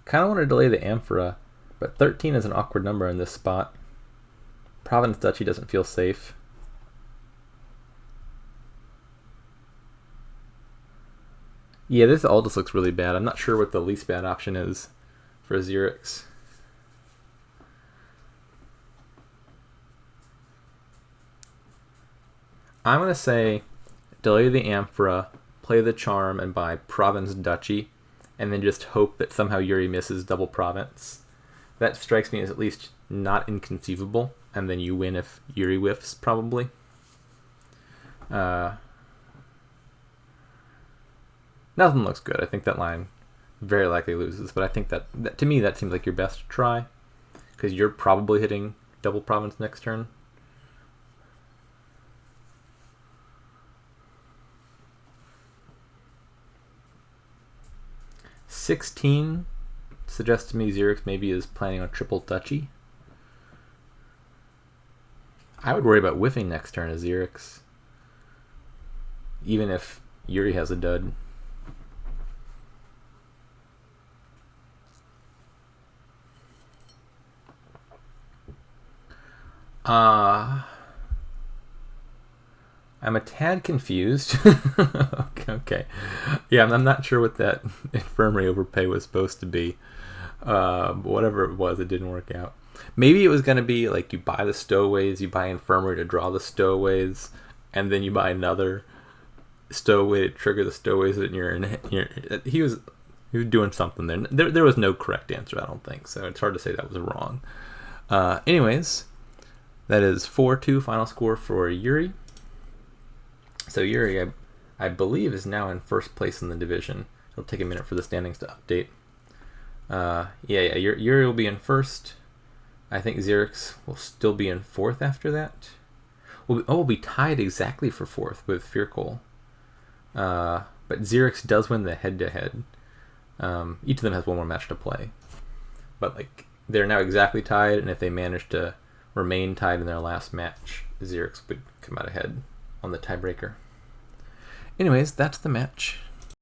Speaker 1: Kind of want to delay the Amphora, but 13 is an awkward number in this spot. Province Duchy doesn't feel safe. Yeah, this all just looks really bad. I'm not sure what the least bad option is for Xyrix. I'm going to say delay the Amphora, play the Charm, and buy Province Duchy, and then just hope that somehow Yuri misses double Province. That strikes me as at least not inconceivable, and then you win if Yuri whiffs, probably. Nothing looks good. I think that line very likely loses, but I think that to me that seems like your best try, because you're probably hitting double Province next turn. $16 suggests to me Xyrix maybe is planning on triple Duchy. I would worry about whiffing next turn as Xyrix, even if Yuri has a dud. I'm a tad confused. Okay. Yeah, I'm not sure what that infirmary overpay was supposed to be. But whatever it was, it didn't work out. Maybe it was going to be like you buy the stowaways, you buy infirmary to draw the stowaways, and then you buy another stowaway to trigger the stowaways that you're in. He was doing something there. There was no correct answer, I don't think, so it's hard to say that was wrong. Anyways, that is 4-2 final score for Yuri. So Yuri, I believe, is now in first place in the division. It'll take a minute for the standings to update. Yuri will be in first. I think Xyrix will still be in fourth after that. We'll be tied exactly for fourth with Fearful. But Xyrix does win the head-to-head. Each of them has one more match to play. But they're now exactly tied, and if they manage to remain tied in their last match, Xyrix would come out ahead on the tiebreaker. Anyways, that's the match.